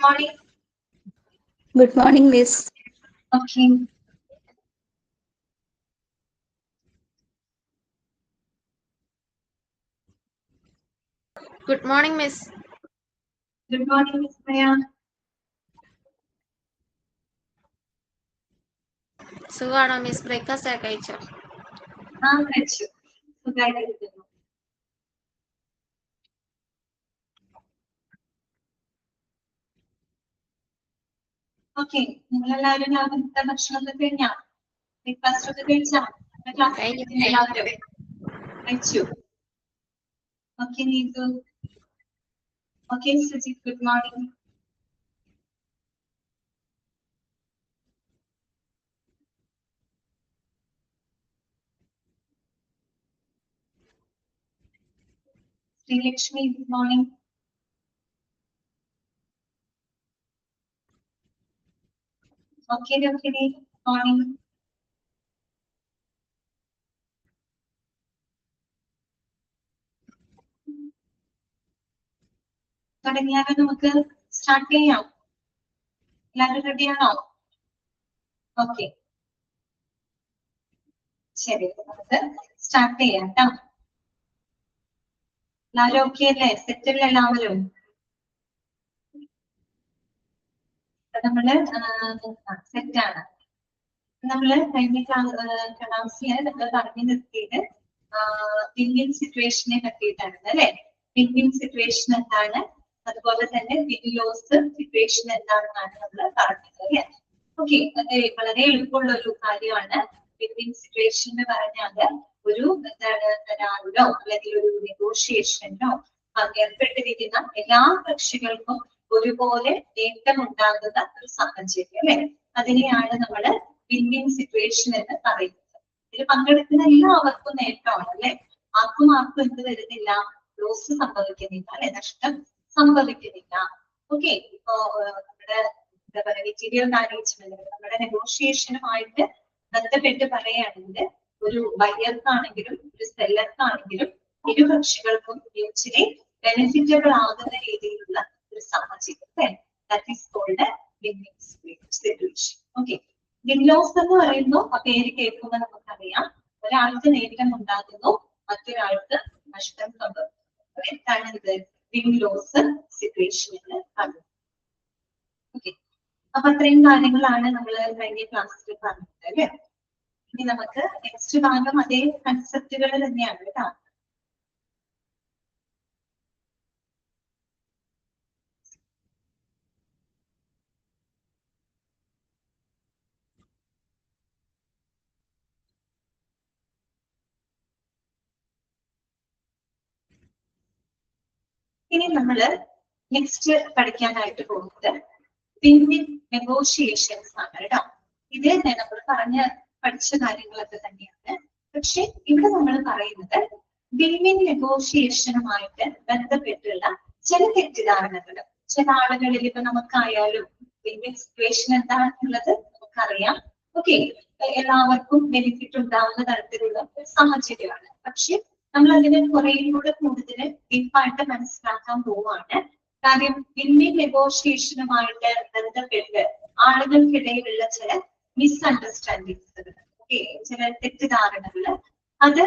Morning. Good morning, Miss. Okay. Good morning, Miss. Good morning, Miss Maya. സുഖാണോ miss? Breakfast ഒക്കെ കഴിച്ചോ? കഴിച്ചു. സുഖമായിട്ടിരിക്കുന്നു. ഓക്കെ, നിങ്ങളെല്ലാവരും രാവിലത്തെ ഭക്ഷണമൊക്കെ കഴിഞ്ഞാ? ബ്രേക്ക്ഫാസ്റ്റ് ഒക്കെ കഴിച്ചാ? എല്ലാവരും കഴിച്ചു. Okay Neethu. Okay Sujith, good morning. Sreelakshmi, good morning. Okay Rohini, good morning. തുടങ്ങിയാലും നമുക്ക് സ്റ്റാർട്ട് ചെയ്യാം. എല്ലാവരും റെഡിയാണോ? ഓക്കെ, ശരി, നമുക്ക് സ്റ്റാർട്ട് ചെയ്യാം കേട്ടോ. എല്ലാവരും ഓക്കെ അല്ലേ? സെറ്റ് അല്ലേ എല്ലാവരും? നമ്മള് സെറ്റ് ആണ്. നമ്മള് കഴിഞ്ഞ ക്ലാസ്സില് നമ്മൾ പറഞ്ഞു നിർത്തിയത് വിൻ-വിൻ സിറ്റുവേഷനെ പറ്റിയിട്ടാണ് അല്ലെ. വിൻ-വിൻ സിറ്റുവേഷൻ എന്താണ്, അതുപോലെ തന്നെ വിൻ-ലോസ് സിറ്റുവേഷൻ എന്താണെന്നാണ് നമ്മൾ പറഞ്ഞത് അല്ലെ. ഓക്കെ, വളരെ എളുപ്പമുള്ള ഒരു കാര്യമാണ്. വിൻ-വിൻ സിറ്റുവേഷൻ എന്ന് പറഞ്ഞാല് ഒരു എന്താണ് കരാറിലോ അല്ലെങ്കിൽ ഒരു നെഗോഷിയേഷനിലോ ഏർപ്പെട്ടിരിക്കുന്ന എല്ലാ കക്ഷികൾക്കും ഒരുപോലെ നേട്ടം ഉണ്ടാകുന്ന ഒരു സാഹചര്യം അല്ലെ. അതിനെയാണ് നമ്മള് വിൻ-വിൻ സിറ്റുവേഷൻ എന്ന് പറയുന്നത്. ഇതിൽ പങ്കെടുക്കുന്ന എല്ലാവർക്കും നേട്ടമാണ് അല്ലെ. ആർക്കും എന്ത് വരുന്നില്ല, ലോസ് സംഭവിക്കുന്നില്ല അല്ലെ, നഷ്ടം സംഭവിക്കുന്നില്ല. ഓക്കെ, ഇപ്പോ നമ്മുടെ എന്താ പറയുക മെറ്റീരിയൽ മാനേജ്മെന്റ്, നമ്മുടെ നെഗോഷിയേഷനുമായിട്ട് ബന്ധപ്പെട്ട് പറയുകയാണെങ്കിൽ ഒരു ബയർക്കാണെങ്കിലും ഒരു സെല്ലർക്കാണെങ്കിലും ഇരു കക്ഷികൾക്കും മ്യൂച്വലി ബെനിഫിറ്റബിൾ ആകുന്ന രീതിയിലുള്ള ഒരു സാഹചര്യം. That is called win win situation. Okay, win loss എന്ന് പറയുമ്പോൾ ആ പേര് കേൾക്കുമ്പോൾ നമുക്കറിയാം ഒരാൾക്ക് നേട്ടം ഉണ്ടാകുന്നു, മറ്റൊരാൾക്ക് നഷ്ടം സംഭവിക്കുന്നു. എന്താണ് ഇത് വിൻ-ലോസ് സിറ്റുവേഷൻ എന്ന് പറയുന്നത്. ഓക്കെ, അപ്പൊ അത്രയും കാര്യങ്ങളാണ് നമ്മൾ കഴിഞ്ഞ ക്ലാസ്സിൽ പറഞ്ഞത് അല്ലെ. ഇനി നമുക്ക് നെക്സ്റ്റ് ഭാഗം അതേ കൺസെപ്റ്റുകൾ തന്നെയാണ് കേട്ടോ. ഇനി നമ്മള് നെക്സ്റ്റ് പഠിക്കാനായിട്ട് പോകുന്നത് വിൻ-വിൻ നെഗോഷിയേഷൻസ് ആണ് കേട്ടോ. ഇത് നമ്മൾ പഠിച്ച കാര്യങ്ങളൊക്കെ തന്നെയാണ്. പക്ഷെ ഇവിടെ നമ്മൾ പറയുന്നത് വിൻ-വിൻ നെഗോഷിയേഷനുമായിട്ട് ബന്ധപ്പെട്ടുള്ള ചില തെറ്റിദ്ധാരണകൾ. ചില ആളുകളിൽ ഇപ്പൊ നമുക്കായാലും വിൻ-വിൻ സിറ്റുവേഷൻ എന്താണെന്നുള്ളത് നമുക്കറിയാം. ഓക്കെ, എല്ലാവർക്കും ബെനിഫിറ്റ് ഉണ്ടാവുന്ന തരത്തിലുള്ള ഒരു സാഹചര്യമാണ്. പക്ഷെ നമ്മൾ അതിനെ കുറേയും കൂടെ കൂടുതൽ ഡീപ്പായിട്ട് മനസ്സിലാക്കാൻ പോവാണ്. കാര്യം വിൻ-വിൻ നെഗോഷിയേഷനുമായിട്ട് ബന്ധപ്പെട്ട് ആളുകൾക്കിടയിലുള്ള ചില മിസ്അണ്ടർസ്റ്റാൻഡിങ്സ്, ചില തെറ്റിദ്ധാരണകള്, അത്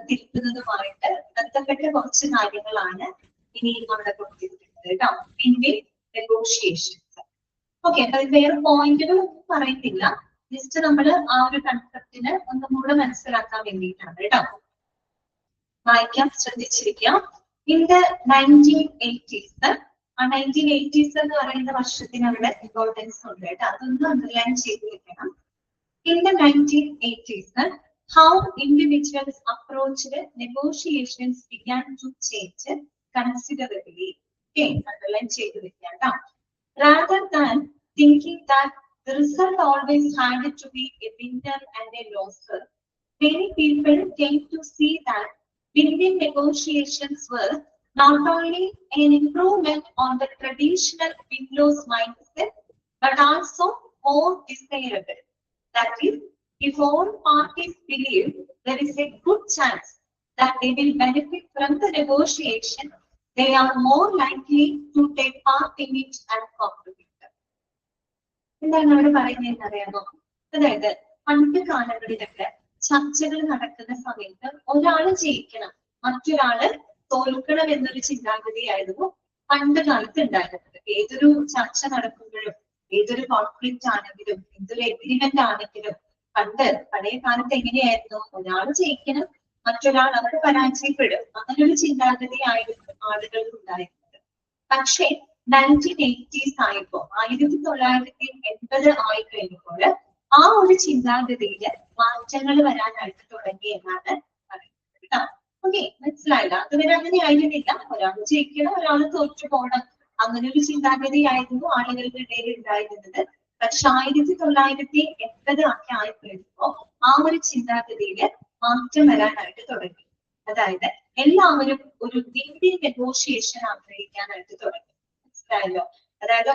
തിരുത്തുന്നതുമായിട്ട് ബന്ധപ്പെട്ട കുറച്ച് കാര്യങ്ങളാണ് ഇനി അവിടെ കൊടുത്തിരിക്കുന്നത് കേട്ടോ. Win-win negotiations. ഓക്കെ, അപ്പൊ വേറെ പോയിന്റുകൾ ഒന്നും പറയുന്നില്ല, ജസ്റ്റ് നമ്മൾ ആ ഒരു കൺസെപ്റ്റിന് ഒന്നും കൂടെ മനസ്സിലാക്കാൻ വേണ്ടിയിട്ടാണ് കേട്ടോ. വായിക്കാം, ശ്രദ്ധിച്ചിരിക്കാം. ഇൻ ദ 1980s, ആ 1980s എന്ന് പറയുന്ന വർഷത്തിന് അവിടെ ഇമ്പോർട്ടൻസ് ഉണ്ട് കേട്ടോ, അതൊന്ന് അണ്ടർലൈൻ ചെയ്ത് വെക്കണം. In the 1980s, how individuals approached negotiations began to change considerably. Okay, underline ചെയ്ത് വെക്കാം കേട്ടോ. Rather than thinking that the result always had to be a winner and a loser, many people came to see that win-win negotiations were not only an improvement on the traditional win-lose mindset, but also more desirable. That is, if all parties believe there is a good chance that they will benefit from the negotiation, they are more likely to take part in it and contribute. എന്താണ് അവിടെ പറയുന്നതെന്ന് അറിയാമോ? അതായത് പണ്ട് കാലങ്ങളിലൊക്കെ ചർച്ചകൾ നടക്കുന്ന സമയത്ത് ഒരാള് ജയിക്കണം, മറ്റൊരാള് തോൽക്കണം എന്നൊരു ചിന്താഗതിയായിരുന്നു പണ്ട് കാലത്ത് ഉണ്ടായിരുന്നത്. ഏതൊരു ചർച്ച നടക്കുമ്പോഴും, ഏതൊരു കോൺഫ്ലിക്റ്റ് ആണെങ്കിലും, എന്തൊരു എഗ്രിമെന്റ് ആണെങ്കിലും പഴയ കാലത്ത് എങ്ങനെയായിരുന്നു? ഒരാൾ ജയിക്കണം, മറ്റൊരാൾ അവിടെ പരാജയപ്പെടും. അങ്ങനെ ഒരു ചിന്താഗതിയായിരുന്നു ആളുകൾക്ക് ഉണ്ടായിരുന്നത്. പക്ഷേ 1980s ആയപ്പോ, 1980 ആയി കഴിഞ്ഞപ്പോൾ ആ ഒരു ചിന്താഗതിയില് മാറ്റങ്ങൾ വരാനായിട്ട് തുടങ്ങി എന്നാണ് പറയുന്നത് കേട്ടോ. ഓക്കെ, മനസ്സിലായില്ല? അതുവരെ അങ്ങനെ ആയിരുന്നില്ല. ഒരാൾ ജയിക്കണം, ഒരാൾ തോറ്റു പോകണം, അങ്ങനെ ഒരു ചിന്താഗതിയായിരുന്നു ആളുകളുടെ ഇടയിൽ ഉണ്ടായിരുന്നത്. പക്ഷെ 1980 ഒക്കെ ആയിക്കഴിയുമ്പോ ആ ഒരു ചിന്താഗതിയില് മാറ്റം വരാനായിട്ട് തുടങ്ങി. അതായത് എല്ലാവരും ഒരു വിൻ-വിൻ നെഗോഷിയേഷൻ ആഗ്രഹിക്കാനായിട്ട് തുടങ്ങി. മനസ്സിലായല്ലോ? അതായത്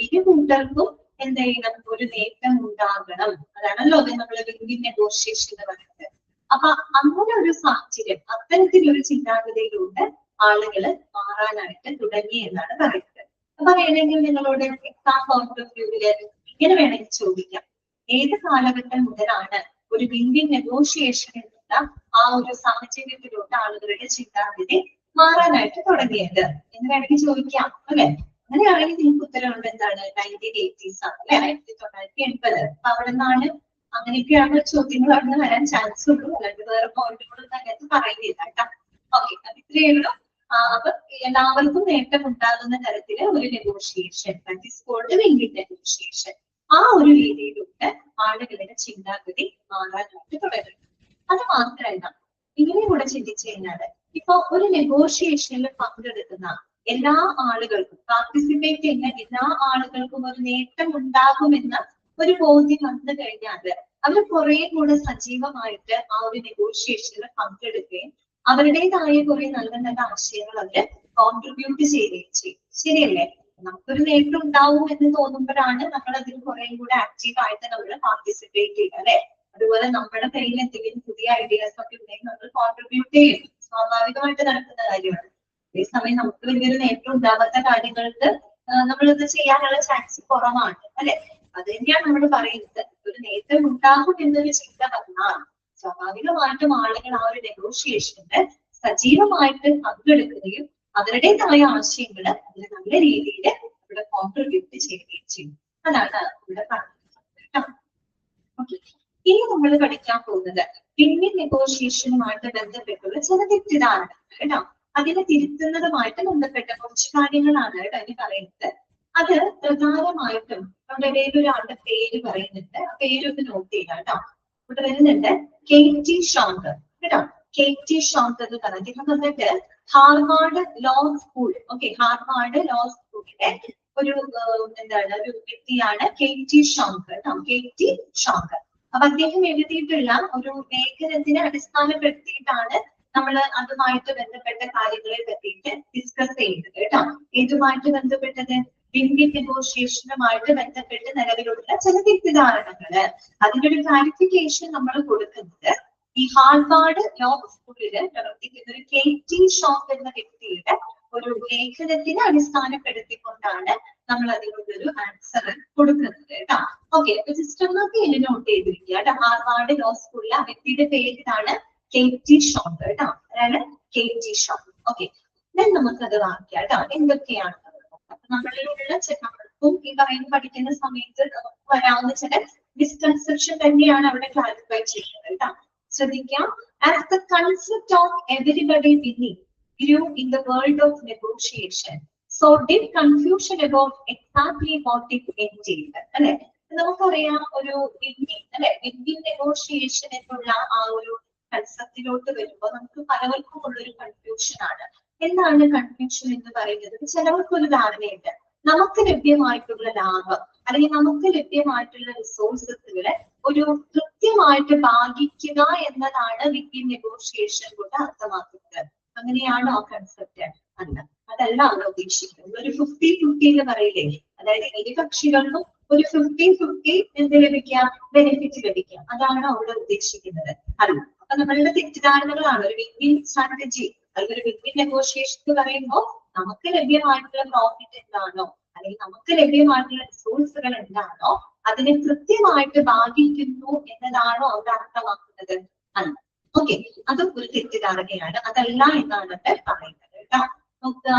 ഇരു കൂട്ടർക്കും എന്ത് ചെയ്യണം? ഒരു നേട്ടം ഉണ്ടാകണം. അതാണല്ലോ നമ്മൾ വിൻ-വിൻ നെഗോഷിയേഷൻ എന്ന് പറയുന്നത്. അപ്പൊ അങ്ങനെ ഒരു സാഹചര്യം, അത്തരത്തിലൊരു ചിന്താഗതിയിലൂടെ ആളുകള് മാറാനായിട്ട് തുടങ്ങി എന്നാണ് പറയുന്നത്. അപ്പൊ വേണമെങ്കിൽ നിങ്ങളോട് എക്സാം പോയിന്റ് ഓഫ് വ്യൂവില് ഇങ്ങനെ വേണമെങ്കിൽ ചോദിക്കാം, ഏത് കാലഘട്ടം മുതലാണ് ഒരു വിൻ-വിൻ നെഗോഷിയേഷൻ എന്നുള്ള ആ ഒരു സാഹചര്യത്തിലൂടെ ആളുകളുടെ ചിന്താഗതി മാറാനായിട്ട് തുടങ്ങിയത് എന്ന് വേണമെങ്കിൽ ചോദിക്കാം, അല്ലെ? അങ്ങനെയാണെങ്കിൽ നിങ്ങൾക്ക് ഉത്തരവുണ്ട് എന്താണ്? 1980s ആണ്, അല്ലെ? 1980. അപ്പൊ അവിടെ നിന്നാണ്, അങ്ങനെയൊക്കെയാണ് ചോദ്യങ്ങൾ അവിടെ നിന്ന് വരാൻ ചാൻസ് ഉള്ളൂ. അല്ലാണ്ട് വേറെ പോയിന്റുകളൊന്നും അതിനകത്ത് പറയുന്നില്ല കേട്ടോ. ഓക്കെ, അത് ഇത്രയേ ഉള്ളൂ. അപ്പൊ എല്ലാവർക്കും നേട്ടം ഉണ്ടാകുന്ന തരത്തില് ഒരു negotiation, that is called win win negotiation. ആ ഒരു രീതിയിലൂടെ ആളുകളുടെ ചിന്താഗതി മാറാനായിട്ട് തുടങ്ങി. അത് മാത്രമല്ല, ഇങ്ങനെ കൂടെ ചിന്തിച്ചു കഴിഞ്ഞാല് ഇപ്പൊ ഒരു നെഗോഷിയേഷനിൽ പങ്കെടുക്കുന്ന എല്ലാ ആളുകൾക്കും, പാർട്ടിസിപ്പേറ്റ് ചെയ്യുന്ന എല്ലാ ആളുകൾക്കും ഒരു നേട്ടം ഉണ്ടാകുമെന്ന ഒരു ബോധ്യം വന്നു കഴിഞ്ഞാല് അവർ കുറെ കൂടെ സജീവമായിട്ട് ആ ഒരു നെഗോഷിയേഷനിൽ പങ്കെടുക്കുകയും അവരുടേതായ കുറെ നല്ല നല്ല ആശയങ്ങൾ അവര് കോൺട്രിബ്യൂട്ട് ചെയ്യുകയും ചെയ്യും. ശരിയല്ലേ? നമുക്കൊരു നേട്ടം ഉണ്ടാവും എന്ന് തോന്നുമ്പോഴാണ് നമ്മൾ അതിൽ കുറെ കൂടെ ആക്റ്റീവ് ആയിട്ട് നമ്മൾ പാർട്ടിസിപ്പേറ്റ് ചെയ്യുക, അല്ലെ? അതുപോലെ നമ്മുടെ കയ്യിൽ എന്തെങ്കിലും പുതിയ ഐഡിയാസ് ഒക്കെ ഉണ്ടെങ്കിൽ നമ്മൾ കോൺട്രിബ്യൂട്ട് ചെയ്യും. സ്വാഭാവികമായിട്ട് നടക്കുന്ന കാര്യമാണ്. അതേസമയം നമുക്ക് വലിയൊരു നേട്ടം ഉണ്ടാവാത്ത കാര്യങ്ങൾക്ക് നമ്മളത് ചെയ്യാനുള്ള ചാൻസ് കുറവാണ്, അല്ലെ? അത് തന്നെയാണ് നമ്മൾ പറയുന്നത്. ഒരു നേട്ടം ഉണ്ടാകും എന്നൊരു ചിന്ത വന്നാൽ സ്വാഭാവികമായിട്ടും ആളുകൾ ആ ഒരു നെഗോഷിയേഷനിൽ സജീവമായിട്ട് പങ്കെടുക്കുകയും അവരുടേതായ ആശയങ്ങൾ അതിൽ നല്ല രീതിയിൽ ഇവിടെ കോൺട്രിബ്യൂട്ട് ചെയ്യുകയും ചെയ്യും. അതാണ് ഇവിടെ പറഞ്ഞത്. ഓക്കെ, ഇനി നമ്മൾ പഠിക്കാൻ പോകുന്നത് വിൻ-വിൻ നെഗോഷിയേഷനുമായിട്ട് ബന്ധപ്പെട്ടുള്ള ചില തെറ്റിദ്ധാരണകൾ കേട്ടോ. അതിനെ തിരുത്തുന്നതുമായിട്ട് ബന്ധപ്പെട്ട കുറച്ച് കാര്യങ്ങളാണ് കേട്ടോ ഇനി പറയുന്നത്. അത് പ്രധാനമായിട്ടും നമ്മുടെ വേറൊരാളുടെ പേര് പറയുന്നുണ്ട്. ആ പേരൊന്ന് നോട്ട് ചെയ്യാം കേട്ടോ. ഇവിടെ വരുന്നുണ്ട് KT ഷോങ്കർ കേട്ടോ. KT ഷോങ്കർ എന്ന് പറഞ്ഞാൽ അദ്ദേഹം വന്നിട്ട് Harvard law school, okay, Harvard law സ്കൂളിലെ ഒരു ഒരു വ്യക്തിയാണ് KT ഷോങ്കർ കേട്ടോ. KT ഷോങ്കർ. അപ്പൊ അദ്ദേഹം എഴുതിയിട്ടുള്ള ഒരു ലേഖനത്തിനെ അടിസ്ഥാനപ്പെടുത്തിയിട്ടാണ് നമ്മൾ അതുമായിട്ട് ബന്ധപ്പെട്ട കാര്യങ്ങളെ പറ്റിയിട്ട് ഡിസ്കസ് ചെയ്യുന്നത് കേട്ടോ. ഏതുമായിട്ട് ബന്ധപ്പെട്ടത്? വിൻ-വിൻ നെഗോഷിയേഷനുമായിട്ട് ബന്ധപ്പെട്ട് നിലവിലുള്ള ചില തെറ്റിദ്ധാരണകള്. അതിന്റെ ഒരു ക്ലാരിഫിക്കേഷൻ നമ്മൾ കൊടുക്കുന്നത് ഈ ഹാർവാർഡ് ലോ സ്കൂളില് പ്രവർത്തിക്കുന്ന ഒരു KT ഷോങ്കർ എന്ന വ്യക്തിയുടെ ഒരു ലേഖനത്തിനെ അടിസ്ഥാനപ്പെടുത്തിക്കൊണ്ടാണ് നമ്മൾ അതിനുള്ളൊരു ആൻസർ കൊടുക്കുന്നത് കേട്ടോ. ഓക്കെ, അപ്പൊ ജസ്റ്റ് ഒന്നൊക്കെ എന്നെ നോട്ട് ചെയ്തിരിക്കുക കേട്ടോ. ഹാർവാർഡ് ലോ സ്കൂളിലെ ആ വ്യക്തിയുടെ പേരിലാണ് KT ഷോങ്കർ കേട്ടോ. അതാണ് KT ഷോങ്കർ. ഓക്കെ, നമുക്കത് വായിക്കാം കേട്ടോ. എന്തൊക്കെയാണ് നമ്മളിലുള്ള നമ്മൾക്കും ഈ പറയുന്ന പഠിക്കുന്ന സമയത്ത് നമുക്ക് വരാവുന്ന ചില മിസ്കൺസെപ്ഷൻ തന്നെയാണ് അവിടെ ക്ലാരിഫൈ ചെയ്യുന്നത് കേട്ടോ. ശ്രദ്ധിക്കാം. As the concept of everybody winning grew in the world of negotiation, so did confusion about exactly what it entailed. അല്ലെ? നമുക്കറിയാം ഒരു വിൻ-വിൻ നെഗോഷിയേഷൻ എന്നുള്ള ആ ഒരു കൺസെപ്റ്റിലോട്ട് വരുമ്പോൾ നമുക്ക് പലവർക്കും ഉള്ളൊരു കൺഫ്യൂഷൻ ആണ്. എന്താണ് കൺഫ്യൂഷൻ എന്ന് പറയുന്നത്? ചിലവർക്കൊരു ധാരണയുണ്ട്, നമുക്ക് ലഭ്യമായിട്ടുള്ള ലാഭം അല്ലെങ്കിൽ നമുക്ക് ലഭ്യമായിട്ടുള്ള റിസോഴ്സസുകളെ ഒരു കൃത്യമായിട്ട് ഭാഗിക്കുക എന്നതാണ് വിൻ-വിൻ നെഗോഷിയേഷൻ കൊണ്ട് അർത്ഥമാക്കുന്നത്. അങ്ങനെയാണോ ആ കൺസെപ്റ്റ്? അല്ല, അതല്ല അവിടെ ഉദ്ദേശിക്കുന്നത്. ഒരു 50-50 എന്ന് പറയില്ലേ? അതായത് ഇരു കക്ഷികൾക്കും ഒരു 50-50 എന്ത് ലഭിക്കാം? ബെനിഫിറ്റ് ലഭിക്കാം. അതാണ് അവിടെ ഉദ്ദേശിക്കുന്നത്. അല്ല, അപ്പൊ നമ്മളുടെ തെറ്റിദ്ധാരണകളാണ്. ഒരു വിൻ-വിൻ സ്ട്രാറ്റജി അല്ലെങ്കിൽ ഒരു വിൻ-വിൻ നെഗോഷിയേഷൻ എന്ന് പറയുമ്പോൾ നമുക്ക് ലഭ്യമായിട്ടുള്ള പ്രോഫിറ്റ് എന്താണോ അല്ലെങ്കിൽ നമുക്ക് ലഭ്യമായിട്ടുള്ള റിസോഴ്സുകൾ എന്താണോ അതിനെ കൃത്യമായിട്ട് ഭാഗിക്കുന്നു എന്നതാണോ അവിടെ അർത്ഥമാക്കുന്നത് അല്ല. ഓക്കെ, അതും ഒരു തെറ്റിദ്ധാരണയാണ്. അതല്ല എന്നാണ് അവിടെ പറയുന്നത് കേട്ടോ. നോക്കുക,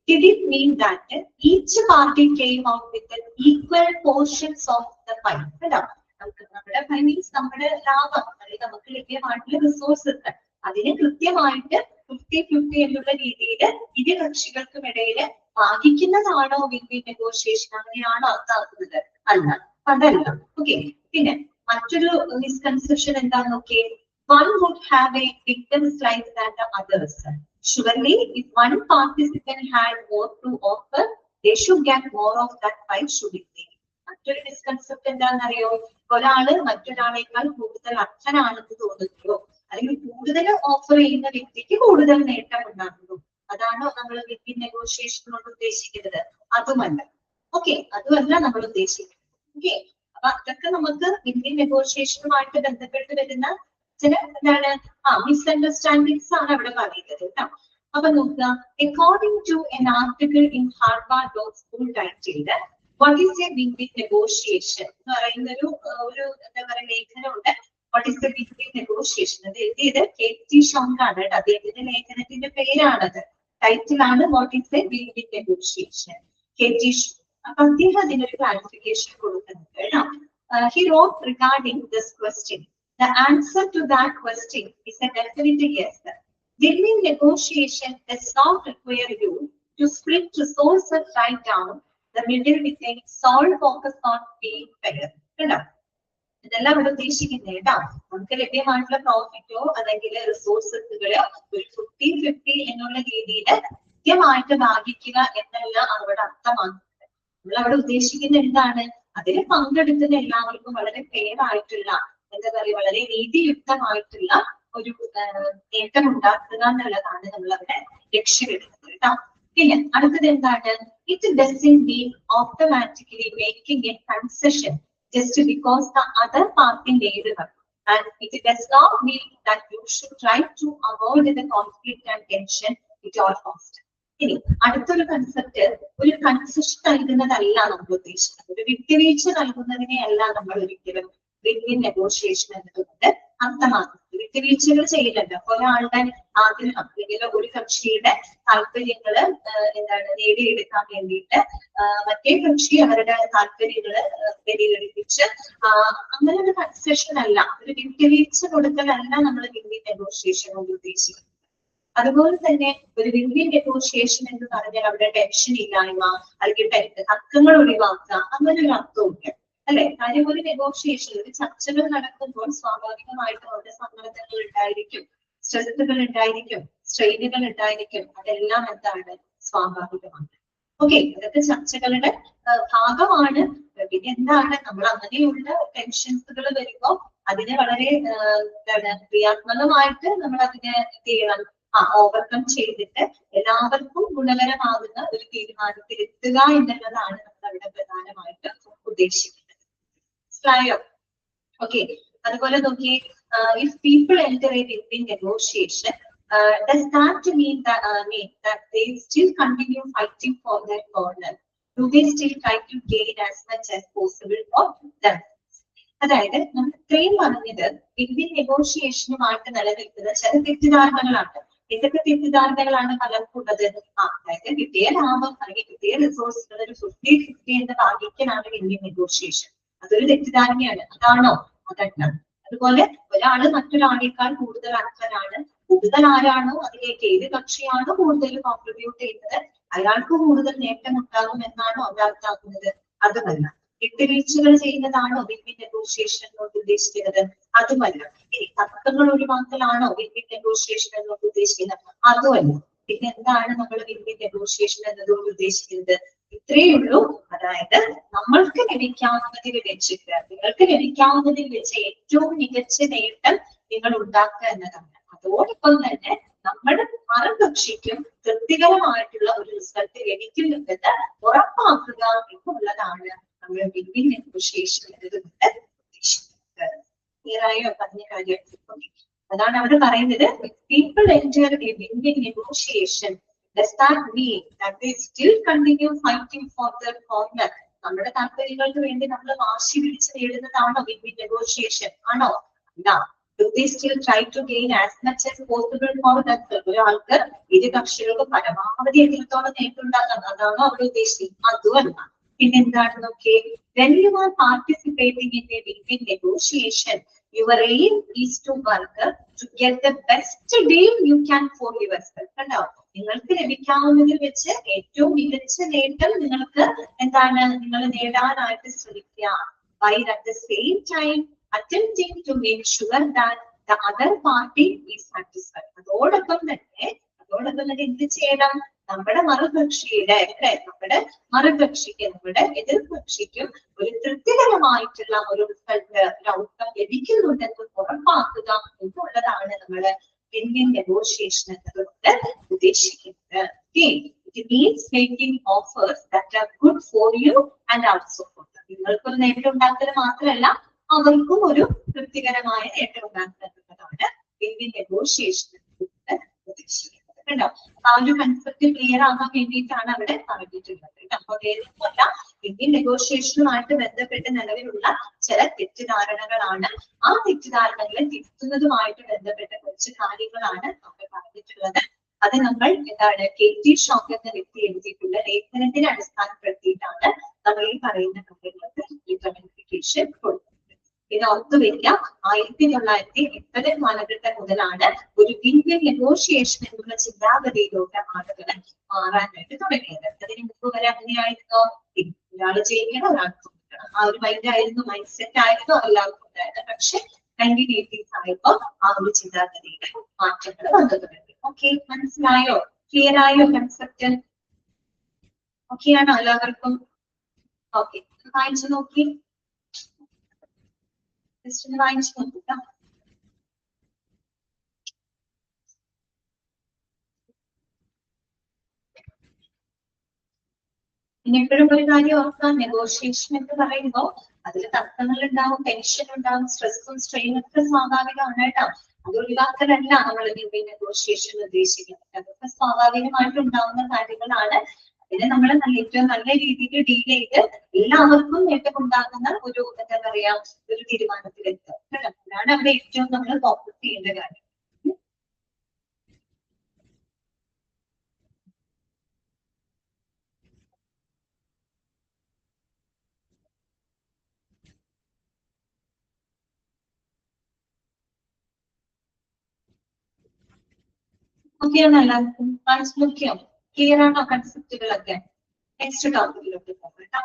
did it mean that each party came out with the equal portions of the pie? കേട്ടോ, നമുക്ക് നമ്മുടെ പൈ മീൻസ് നമ്മുടെ ലാഭം അല്ലെങ്കിൽ നമുക്ക് ലഭ്യമായിട്ടുള്ള റിസോഴ്സസ് അതിന് കൃത്യമായിട്ട് 50-50 എന്നുള്ള രീതിയിൽ ഇരു കക്ഷികൾക്കും ഇടയിൽ ഭാഗിക്കുന്നതാണോ വിൻ വിൻ നെഗോഷിയേഷൻ? അങ്ങനെയാണോ അർത്ഥമാക്കുന്നത്? അല്ല, അതല്ല. ഓക്കെ, പിന്നെ മറ്റൊരു മിസ്കൺസെപ്ഷൻ എന്താന്ന് നോക്കിയേ. One would have a victim slice than the others. Surely, if one participant had more to offer, they should get more of that pie, shouldn't they? മറ്റൊരു misconcept എന്താണെന്നറിയോ? ഒരാള് മറ്റൊരാളേക്കാൾ കൂടുതൽ അർഹനാണെന്ന് തോന്നുകയോ അല്ലെങ്കിൽ കൂടുതൽ ഓഫർ ചെയ്യുന്ന വ്യക്തിക്ക് കൂടുതൽ നേട്ടം ഉണ്ടാകുന്നു. അതാണോ നമ്മൾ വിൻ നെഗോഷിയേഷൻ കൊണ്ട് ഉദ്ദേശിക്കുന്നത്? അതുമല്ല. ഓക്കെ, അതുമല്ല നമ്മൾ ഉദ്ദേശിക്കുന്നത്. ഓക്കെ, അപ്പൊ അതൊക്കെ നമുക്ക് വിൻ നെഗോഷിയേഷനുമായിട്ട് ബന്ധപ്പെട്ട് വരുന്ന ചില എന്താണ് മിസ്അണ്ടർസ്റ്റാൻഡിങ്സ് ആണ് അവിടെ പറയുന്നത് കേട്ടോ. അപ്പൊ നോക്കുക, according to an article in Harvard law School titled what is a win win negotiation എന്ന് പറയുന്ന ഒരു എന്താ പറയുക ലേഖനമുണ്ട്. What is a win win negotiation? അത് എഴുതിയത് KT ഷോങ്ക് ആണ് കേട്ടോ. അദ്ദേഹത്തിന്റെ ലേഖനത്തിന്റെ പേരാണത്, ടൈറ്റിലാണ് what is a win win negotiation, KT Shonk. അപ്പൊ അദ്ദേഹം അതിനൊരു ക്ലാരിഫിക്കേഷൻ കൊടുക്കുന്നുണ്ട് കേട്ടോ. He wrote regarding this question. The answer to that question is a definite yes. Win-win negotiation does not require you to split resources right down the middle with a sole focus on being fair. ഇതെല്ലാം ഇവിടെ ഉദ്ദേശിക്കുന്നത് കേട്ടോ. നമുക്ക് ലഭ്യമായിട്ടുള്ള പ്രോഫിറ്റോ അല്ലെങ്കിൽ റിസോഴ്സസുകളോ ഒരു 50-50 എന്നുള്ള രീതിയിൽ കൃത്യമായിട്ട് ഭാഗിക്കുക എന്നല്ല അവിടെ അർത്ഥമാക്കുന്നത്. നമ്മൾ അവിടെ ഉദ്ദേശിക്കുന്നത് എന്താണ്? അതിൽ പങ്കെടുക്കുന്ന എല്ലാവർക്കും വളരെ ഫെയർ ആയിട്ടുള്ള എന്താ പറയുക വളരെ നീതിയുക്തമായിട്ടുള്ള ഒരു നേട്ടം ഉണ്ടാക്കുക എന്നുള്ളതാണ് നമ്മൾ അവിടെ ലക്ഷ്യമിടുന്നത് കേട്ടോ. പിന്നെ അടുത്തത് എന്താണ്? It doesn't mean automatically making A concession just because the other party made it up. And it does not mean that you should try to avoid the conflict and tension at all cost. ഇനി അടുത്തൊരു concept, ഒരു concession നൽകുന്നതല്ല നമ്മൾ ഉദ്ദേശിക്കുന്നത്, ഒരു വിട്ടുവീഴ്ച നൽകുന്നതിനെ അല്ല നമ്മൾ ഒരിക്കലും വിൻ വിൻ നെഗോഷിയേഷൻ എന്നതുകൊണ്ട് അർത്ഥമാക്കുന്നത്. വിട്ടുവീഴ്ചകൾ ചെയ്യില്ലല്ലോ. ഒരാളുടെ ആഗ്രഹം അല്ലെങ്കിൽ ഒരു കക്ഷിയുടെ താല്പര്യങ്ങള് എന്താണ് നേടിയെടുക്കാൻ വേണ്ടിയിട്ട് മറ്റേ കക്ഷി അവരുടെ താല്പര്യങ്ങള് പരിഗണിപ്പിച്ച് അങ്ങനെ ഒരു കൺസെഷൻ അല്ല, ഒരു വിട്ടുവീഴ്ച കൊടുക്കലല്ല നമ്മൾ വിൻ വിൻ നെഗോഷിയേഷൻ കൊണ്ട് ഉദ്ദേശിക്കുന്നത്. അതുപോലെ തന്നെ ഒരു വിൻ വിൻ നെഗോഷിയേഷൻ എന്ന് പറഞ്ഞാൽ അവിടെ ടെൻഷൻ ഇല്ലായ്മ അല്ലെങ്കിൽ തർക്കങ്ങൾ ഒഴിവാക്കുക അങ്ങനെ ഒരു അർത്ഥമില്ല അല്ലെ. കാര്യം ഒരു നെഗോഷിയേഷൻ, ഒരു ചർച്ചകൾ നടക്കുമ്പോൾ സ്വാഭാവികമായിട്ടും അവിടെ സമ്മർദ്ദങ്ങൾ ഉണ്ടായിരിക്കും, സ്ട്രെസ്സുകൾ ഉണ്ടായിരിക്കും, സ്ട്രെയിനുകൾ ഉണ്ടായിരിക്കും. അതെല്ലാം എന്താണ്? സ്വാഭാവികമാണ്. ഓക്കെ, അതൊക്കെ ചർച്ചകളുടെ ഭാഗമാണ്. പിന്നെ എന്താണ്, നമ്മൾ അങ്ങനെയുള്ള ടെൻഷൻസുകൾ വരുമ്പോൾ അതിനെ വളരെ എന്താണ് ക്രിയാത്മകമായിട്ട് നമ്മൾ അതിനെ എന്ത് ചെയ്യണം, ഓവർകം ചെയ്തിട്ട് എല്ലാവർക്കും ഗുണകരമാകുന്ന ഒരു തീരുമാനത്തിലെത്തുക എന്നുള്ളതാണ് നമ്മൾ അവിടെ പ്രധാനമായിട്ട് ഉദ്ദേശിക്കുന്നത്. ഓക്കെ, അതുപോലെ നോക്കി, if people enter a win-win negotiation, does that mean that they still continue fighting for their corner? Do they still try to gain as much as possible for them? അതായത് നമ്മൾ ഇത്രയും പറഞ്ഞത് വിൻ-വിൻ നെഗോഷിയേഷനുമായിട്ട് നിലനിൽക്കുന്ന ചില തെറ്റിദ്ധാരണകളാണ്. എന്തൊക്കെ തെറ്റിദ്ധാരണകളാണ് പലർക്കുള്ളത്? അതായത് കിട്ടിയ ലാഭം അല്ലെങ്കിൽ കിട്ടിയ റിസോഴ്സുകൾ ഒരു 50-50 എന്ന് ഭാഗിക്കലാണ് വിൻ-വിൻ നെഗോഷിയേഷൻ. അതൊരു തെറ്റിദ്ധാരണയാണ്. അതാണോ? അതല്ല. അതുപോലെ ഒരാള് മറ്റൊരാളേക്കാൾ കൂടുതൽ അർഹനാണ്, കൂടുതൽ ആരാണോ അതിലേക്ക് ഏത് കക്ഷിയാണോ കൂടുതൽ കോൺട്രിബ്യൂട്ട് ചെയ്യുന്നത് അയാൾക്ക് കൂടുതൽ നേട്ടം ഉണ്ടാകും എന്നാണോ അതാക്കുന്നത്? അതുമല്ല. വിട്ടുവീഴ്ചകൾ ചെയ്യുന്നതാണോ വിൻ-വിൻ നെഗോഷിയേഷൻ കൊണ്ട് ഉദ്ദേശിക്കുന്നത്? അതുമല്ല. ഇനി തർക്കങ്ങൾ ഒഴിവാക്കലാണോ വിൻ-വിൻ നെഗോഷിയേഷൻ എന്നോട് ഉദ്ദേശിക്കുന്നത്? അതുമല്ല. പിന്നെ എന്താണ് നമ്മൾ വിൻ-വിൻ നെഗോഷിയേഷൻ എന്നതുകൊണ്ട് ഉദ്ദേശിക്കുന്നത്? ഇത്രയേ ഉള്ളൂ. അതായത് നമ്മൾക്ക് ലഭിക്കാവുന്നതിൽ വെച്ചിട്ട് നിങ്ങൾക്ക് ലഭിക്കാവുന്നതിൽ വെച്ച് ഏറ്റവും മികച്ച നേട്ടം നിങ്ങൾ ഉണ്ടാക്കുക എന്നതാണ്. അതോടൊപ്പം തന്നെ നമ്മൾ മറുകക്ഷിക്കും തൃപ്തികരമായിട്ടുള്ള ഒരു റിസൾട്ട് ലഭിക്കുന്നുണ്ടെന്ന് ഉറപ്പാക്കുക എന്നുള്ളതാണ് നമ്മൾ വിൻ-വിൻ നെഗോഷിയേഷൻ എന്നതുകൊണ്ട് ഉദ്ദേശിക്കുന്നത്. ക്ലിയറായോ പറഞ്ഞ കാര്യം? അതാണ് അവിടെ പറയുന്നത്, people enter A win win negotiation Does that mean that they still continue fighting for their corner? നമ്മുടെ താല്പര്യങ്ങൾക്ക് വേണ്ടി നമ്മൾ വാശി പിടിച്ച് നേടുന്നതാണോ വിൻ-വിൻ നെഗോഷിയേഷൻ ആണോ? Do they still try to gain as much as possible for themselves? ഒരാൾക്ക് ഇരു കക്ഷികൾക്ക് പരമാവധി എത്രത്തോളം നേട്ടമുണ്ടാക്കാം അതാണോ അവിടെ ഉദ്ദേശിക്കുന്നത്? അതുമല്ല. പിന്നെന്താണ് നോക്കിയേ, when you are participating in a win-win negotiation, your aim is to work to get the best deal you can for yourself. കണ്ടോ, നിങ്ങൾക്ക് ലഭിക്കാവുന്നതിൽ വെച്ച് ഏറ്റവും മികച്ച നേട്ടം നിങ്ങൾക്ക് എന്താണ് നിങ്ങൾ നേടാനായിട്ട് ശ്രമിക്കുക. While at the same time attempting to make sure that the other party is satisfied. അതോടൊപ്പം തന്നെ എന്ത് ചെയ്യണം? നമ്മുടെ മറുകക്ഷിയുടെ നമ്മുടെ എതിർകക്ഷിക്കും ഒരു തൃപ്തികരമായിട്ടുള്ള ഒരു ഔട്ട്കം ലഭിക്കുന്നുണ്ടെന്ന് ഉറപ്പാക്കുക എന്നുള്ളതാണ് നമ്മള് വിൻ-വിൻ നെഗോഷിയേഷൻ എന്നതുകൊണ്ട് ഉദ്ദേശിക്കുന്നത്. It means making offers that are good for you and also for them. നിങ്ങൾക്കൊരു നേട്ടം ഉണ്ടാക്കൽ മാത്രമല്ല അവർക്കും ഒരു തൃപ്തികരമായ നേട്ടം ഉണ്ടാക്കുക എന്നതാണ് വിൻ-വിൻ നെഗോഷിയേഷൻ ഉദ്ദേശിക്കുന്നത്. കണ്ടോ, ആ ഒരു കൺസെപ്റ്റ് ക്ലിയർ ആകാൻ വേണ്ടിയിട്ടാണ് അവിടെ പറഞ്ഞിട്ടുള്ളത്. അപ്പോൾ ഏതൊന്നുമല്ല, വിൻ-വിൻ നെഗോഷിയേഷനുമായിട്ട് ബന്ധപ്പെട്ട് നിലവിലുള്ള ചില തെറ്റിദ്ധാരണകളാണ്. ആ തെറ്റിദ്ധാരണകളെ തിരുത്തുന്നതുമായിട്ട് ബന്ധപ്പെട്ട കുറച്ച് കാര്യങ്ങളാണ് നമ്മൾ പറഞ്ഞിട്ടുള്ളത്. അത് നമ്മൾ എന്താണ് KT ഷോക്ക് എന്ന വ്യക്തി എഴുതിയിട്ടുള്ള ലേഖനത്തിനെ അടിസ്ഥാനപ്പെടുത്തിയിട്ടാണ് നമ്മൾ ഈ പറയുന്ന കാര്യങ്ങൾക്ക് ഇംപ്ലിമെന്റിഫിക്കേഷൻ കൊടുക്കുന്നത്. ഇത് ഓർത്തുവയ്ക്കുക, 1980 കാലഘട്ടം മുതലാണ് ഒരു വിൻ-വിൻ നെഗോഷിയേഷൻ എന്നുള്ള ചിന്താഗതിയിലോട്ട് ആളുകൾ മാറാനായിട്ട് തുടങ്ങിയത്. അതിന് മുമ്പ് വരെ അങ്ങനെയായിരുന്നോ? ഒരാൾ ജയിക്കണം, ഒരാൾക്ക് കൊടുക്കണം, ആ ഒരു മൈൻഡ് സെറ്റ് ആയിരുന്നു എല്ലാവർക്കും ഉണ്ടായത്. പക്ഷെ 1980s ആയപ്പോ ആ ഒരു ചിന്താഗതിയിൽ മാറ്റങ്ങൾ വന്നു തുടങ്ങി. ഓക്കെ, മനസ്സിലായോ? ക്ലിയർ ആയോ കൺസെപ്റ്റ്? ഓക്കെ ആണോ എല്ലാവർക്കും? ഓക്കെ, വായിച്ചു നോക്കി, വായിച്ചു നോക്കുക. ഇനി എപ്പോഴും ഒരു കാര്യം ഓർക്കാം, നെഗോഷിയേഷൻ എന്ന് പറയുമ്പോൾ അതിൽ തർക്കങ്ങൾ ഉണ്ടാവും, ടെൻഷൻ ഉണ്ടാവും, സ്ട്രെസ്സും സ്ട്രെയിനും ഒക്കെ സ്വാഭാവികമാണ് കേട്ടോ. അത് ഒഴിവാക്കലല്ല നമ്മൾ നെഗോഷിയേഷൻ ഉദ്ദേശിക്കുന്നത്. അതൊക്കെ സ്വാഭാവികമായിട്ട് ഉണ്ടാവുന്ന കാര്യങ്ങളാണ്. അതിനെ നമ്മൾ ഏറ്റവും നല്ല രീതിയിൽ ഡീൽ ചെയ്ത് എല്ലാവർക്കും നേട്ടമുണ്ടാകുന്ന ഒരു എന്താ പറയാ ഒരു തീരുമാനത്തിലെത്തുക. അതാണ് അവിടെ ഏറ്റവും നമ്മൾ ഫോക്കസ് ചെയ്യേണ്ട കാര്യം. ഓക്കെ ആണോ എല്ലാവർക്കും? മനസ്സിലാക്കിയോ? ക്ലിയർ ആണോ കൺസെപ്റ്റുകളൊക്കെ? നെക്സ്റ്റ് ടോപ്പിക്കിലോട്ട് പോകട്ടോ.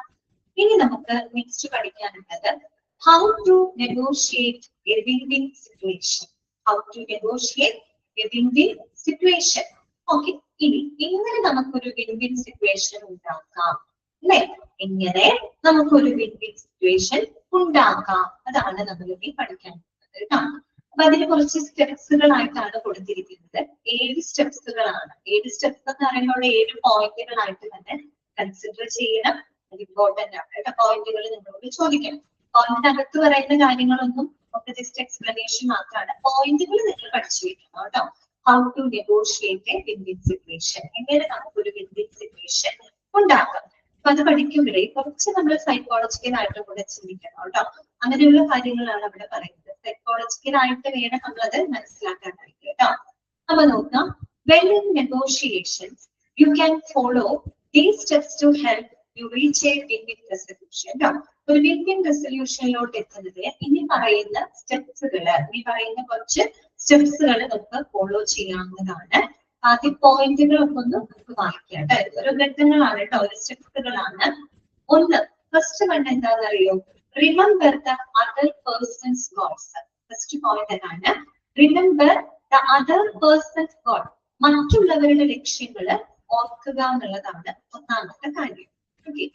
ഇനി നമുക്ക് നെക്സ്റ്റ് പഠിക്കാനുള്ളത് how to negotiate a win win situation. How to negotiate a win win situation. Okay, ഇനി എങ്ങനെ നമുക്കൊരു വിൻ-വിൻ സിറ്റുവേഷൻ ഉണ്ടാക്കാം അല്ലെ? എങ്ങനെ നമുക്കൊരു വിൻ-വിൻ സിറ്റുവേഷൻ ഉണ്ടാക്കാം, അതാണ് നമ്മൾ ഇനി പഠിക്കാനുള്ളത് കേട്ടോ. അപ്പൊ അതിന് കുറച്ച് സ്റ്റെപ്സുകളായിട്ടാണ് കൊടുത്തിരിക്കുന്നത്. 7 സ്റ്റെപ്സുകളാണ്. 7 സ്റ്റെപ്സ് എന്ന് പറയുമ്പോൾ 7 പോയിന്റുകളായിട്ട് തന്നെ കൺസിഡർ ചെയ്യണം. അത് ഇമ്പോർട്ടന്റ് ആണ് കേട്ടോ. പോയിന്റുകൾ നിങ്ങളോട് ചോദിക്കണം. പോയിന്റിനകത്ത് പറയുന്ന കാര്യങ്ങളൊന്നും ഒക്കെ ജസ്റ്റ് എക്സ്പ്ലനേഷൻ മാത്രമാണ്. പോയിന്റുകൾ നിങ്ങൾ പഠിച്ചു വെക്കണം കേട്ടോ. How to negotiate a win win situation. എങ്ങനെ നമുക്കൊരു വിൻ-വിൻ സിറ്റുവേഷൻ ഉണ്ടാക്കാം. അപ്പൊ അത് പഠിക്കുമ്പോഴേ കുറച്ച് നമ്മൾ സൈക്കോളജിക്കലായിട്ട് കൂടെ ചിന്തിക്കണം കേട്ടോ. അങ്ങനെയുള്ള കാര്യങ്ങളാണ് അവിടെ പറയുന്നത്. സൈക്കോളജിക്കലായിട്ട് വേണം നമ്മളത് മനസ്സിലാക്കാനായിട്ട് കേട്ടോ. അപ്പൊ നോക്കാം, when in negotiations you can follow these steps to help you reach a win-win resolution. ഒരു വിൻ-വിൻ റെസൊല്യൂഷനിലോട്ട് എത്തുന്നത് ഇനി പറയുന്ന കുറച്ച് സ്റ്റെപ്സുകൾ നമുക്ക് ഫോളോ ചെയ്യാവുന്നതാണ്. ആദ്യ പോയിന്റുകളൊക്കെ ഒന്ന് നമുക്ക് വായിക്കാം കേട്ടോ. ഓരോ ഘട്ടങ്ങളാണ് കേട്ടോ, ഓരോ സ്റ്റെപ്സുകളാണ്. ഒന്ന്, ഫസ്റ്റ് വൺ എന്താണെന്നറിയോ? Remember the other person's goals. First point എന്താണ്? Remember the other person's goal. മറ്റുള്ളവരുടെ ലക്ഷ്യങ്ങള് ഓർക്കുക എന്നുള്ളതാണ് ഒന്നാമത്തെ കാര്യം. ഓക്കെ,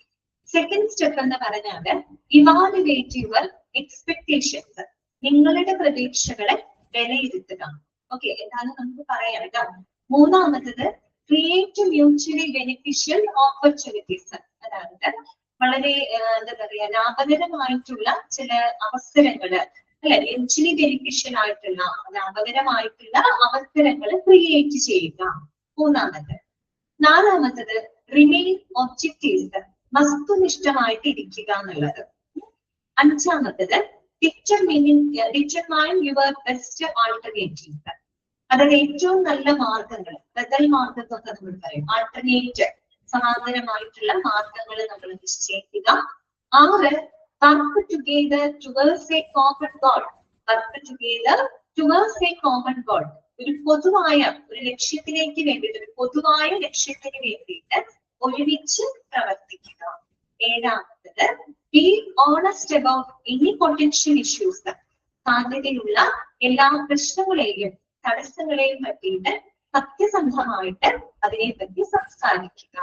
സെക്കൻഡ് സ്റ്റെപ്പ് എന്ന് പറഞ്ഞാല് ഇവാലുവേറ്റ് യുവർ എക്സ്പെക്ടേഷൻസ്. നിങ്ങളുടെ പ്രതീക്ഷകളെ വിലയിരുത്തുക. ഓക്കെ, എന്താണ് നമുക്ക് പറയാം കേട്ടോ. മൂന്നാമത്തത് ക്രിയേറ്റ് മ്യൂച്വലി ബെനിഫിഷ്യൽ ഓപ്പർച്യൂണിറ്റീസ്. അതായത് വളരെ എന്താ പറയാ ലാഭകരമായിട്ടുള്ള ചില അവസരങ്ങള് അല്ലെ, മ്യൂച്വലി ബെനിഫിഷ്യൽ ആയിട്ടുള്ള ലാഭകരമായിട്ടുള്ള അവസരങ്ങൾ ക്രിയേറ്റ് ചെയ്യുക. മൂന്നാമത് നാലാമത്തത് റിമെയിൻ ഒബ്ജക്റ്റീവ്സ്, വസ്തുനിഷ്ഠമായിട്ട് ഇരിക്കുക എന്നുള്ളത്. അഞ്ചാമത്തത് ഡിറ്റർമൈൻ യുവർ ബെസ്റ്റ് ആൾട്ടർനേറ്റീവ്സ്, അതായത് ഏറ്റവും നല്ല മാർഗങ്ങൾ, ബദൽ മാർഗം എന്നൊക്കെ നമ്മൾ പറയും, ആൾട്ടർനേറ്റ് സമാന്തരമായിട്ടുള്ള മാർഗങ്ങൾ നമ്മൾ നിശ്ചയിക്കുക. 6 work together towards a common goal, work together towards a common goal, ഒരു പൊതുവായ ഒരു ലക്ഷ്യത്തിലേക്ക് വേണ്ടിയിട്ട്, ഒരു പൊതുവായ ലക്ഷ്യത്തിന് വേണ്ടിയിട്ട് ഒരുമിച്ച് പ്രവർത്തിക്കുക. 7ാമത്തത് be honest about any potential issues, സാധ്യതയുള്ള എല്ലാ പ്രശ്നങ്ങളെയും തടസ്സങ്ങളെയും പറ്റിയിട്ട് സത്യസന്ധമായിട്ട് അതിനെപ്പറ്റി സംസാരിക്കുക.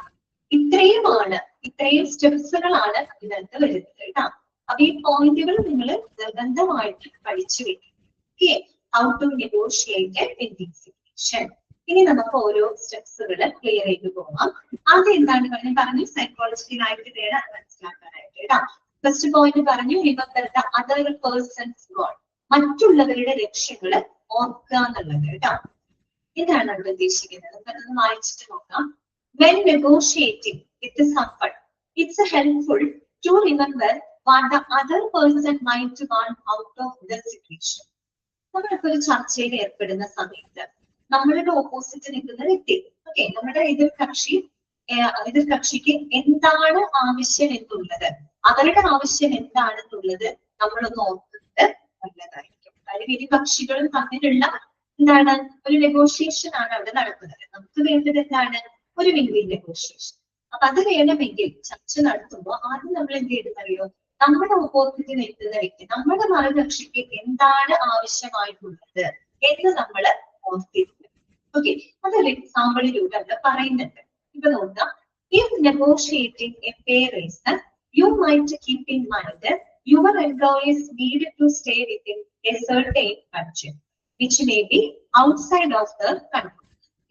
ഇത്രയും സ്റ്റെപ്സുകളാണ് ഇതിനകത്ത് വരുന്നത് കേട്ടോ. അപ്പൊ ഈ പോയിന്റുകൾ നിങ്ങൾ നിർബന്ധമായിട്ട് പഠിച്ചു വെക്കും. Okay, how to negotiate pending situation. ഇനി നമുക്ക് ഓരോ സ്റ്റെപ്സുകൾ ക്ലിയർ ചെയ്ത് പോകാം. ആദ്യം എന്താണ് പറഞ്ഞു, സൈക്കോളജിക്കലായിട്ട് വേണം മനസ്സിലാക്കാനായിട്ട് കേട്ടോ. ഫസ്റ്റ് പോയിന്റ് പറഞ്ഞു, remember the other person's goal, മറ്റുള്ളവരുടെ ലക്ഷ്യങ്ങൾ ഓർക്കുക എന്നുള്ളത് കേട്ടോ. ഇതാണ് നമ്മൾ ഉദ്ദേശിക്കുന്നത്. നമുക്കതൊന്ന് വായിച്ചിട്ട് നോക്കാം. When negotiating with someone, it's helpful to remember what the other person might want out of the situation. നമ്മളിപ്പോ ഒരു ചർച്ചയിൽ ഏർപ്പെടുന്ന സമയത്ത് നമ്മളുടെ ഓപ്പോസിറ്റ് നിൽക്കുന്ന വ്യക്തി, ഓക്കെ, നമ്മുടെ എതിർ കക്ഷിക്ക് എന്താണ് ആവശ്യം എന്നുള്ളത്, അവരുടെ ആവശ്യം എന്താണെന്നുള്ളത് നമ്മളൊന്ന് ഓർക്കുന്നത് നല്ലതായിരിക്കും. കാര്യം ഇരു കക്ഷികളും തമ്മിലുള്ള എന്താണ് ഒരു നെഗോഷിയേഷൻ ആണ് അവിടെ നടക്കുന്നത്. നമുക്ക് വേണ്ടത് എന്താണ്, ഒരു വിൻ-വിൻ നെഗോഷിയേഷൻ. അപ്പൊ അത് വേണമെങ്കിൽ ചർച്ച നടത്തുമ്പോൾ ആദ്യം നമ്മൾ എന്ത് ചെയ്തെന്നറിയോ, നമ്മുടെ ഓപ്പോസിറ്റ് നിൽക്കുന്ന വ്യക്തി, നമ്മുടെ മറുകക്ഷിക്ക് എന്താണ് ആവശ്യമായിട്ടുള്ളത് എന്ന് നമ്മൾ ഓർത്തിരിക്കും. ഓക്കെ, അതൊരു എക്സാമ്പിളിലൂടെ നമ്മൾ പറയുന്നുണ്ട്. ഇപ്പൊ നോക്കാം, if negotiating a pay raise, you might keep in mind your employees need to stay within a certain budget which may be outside of the control.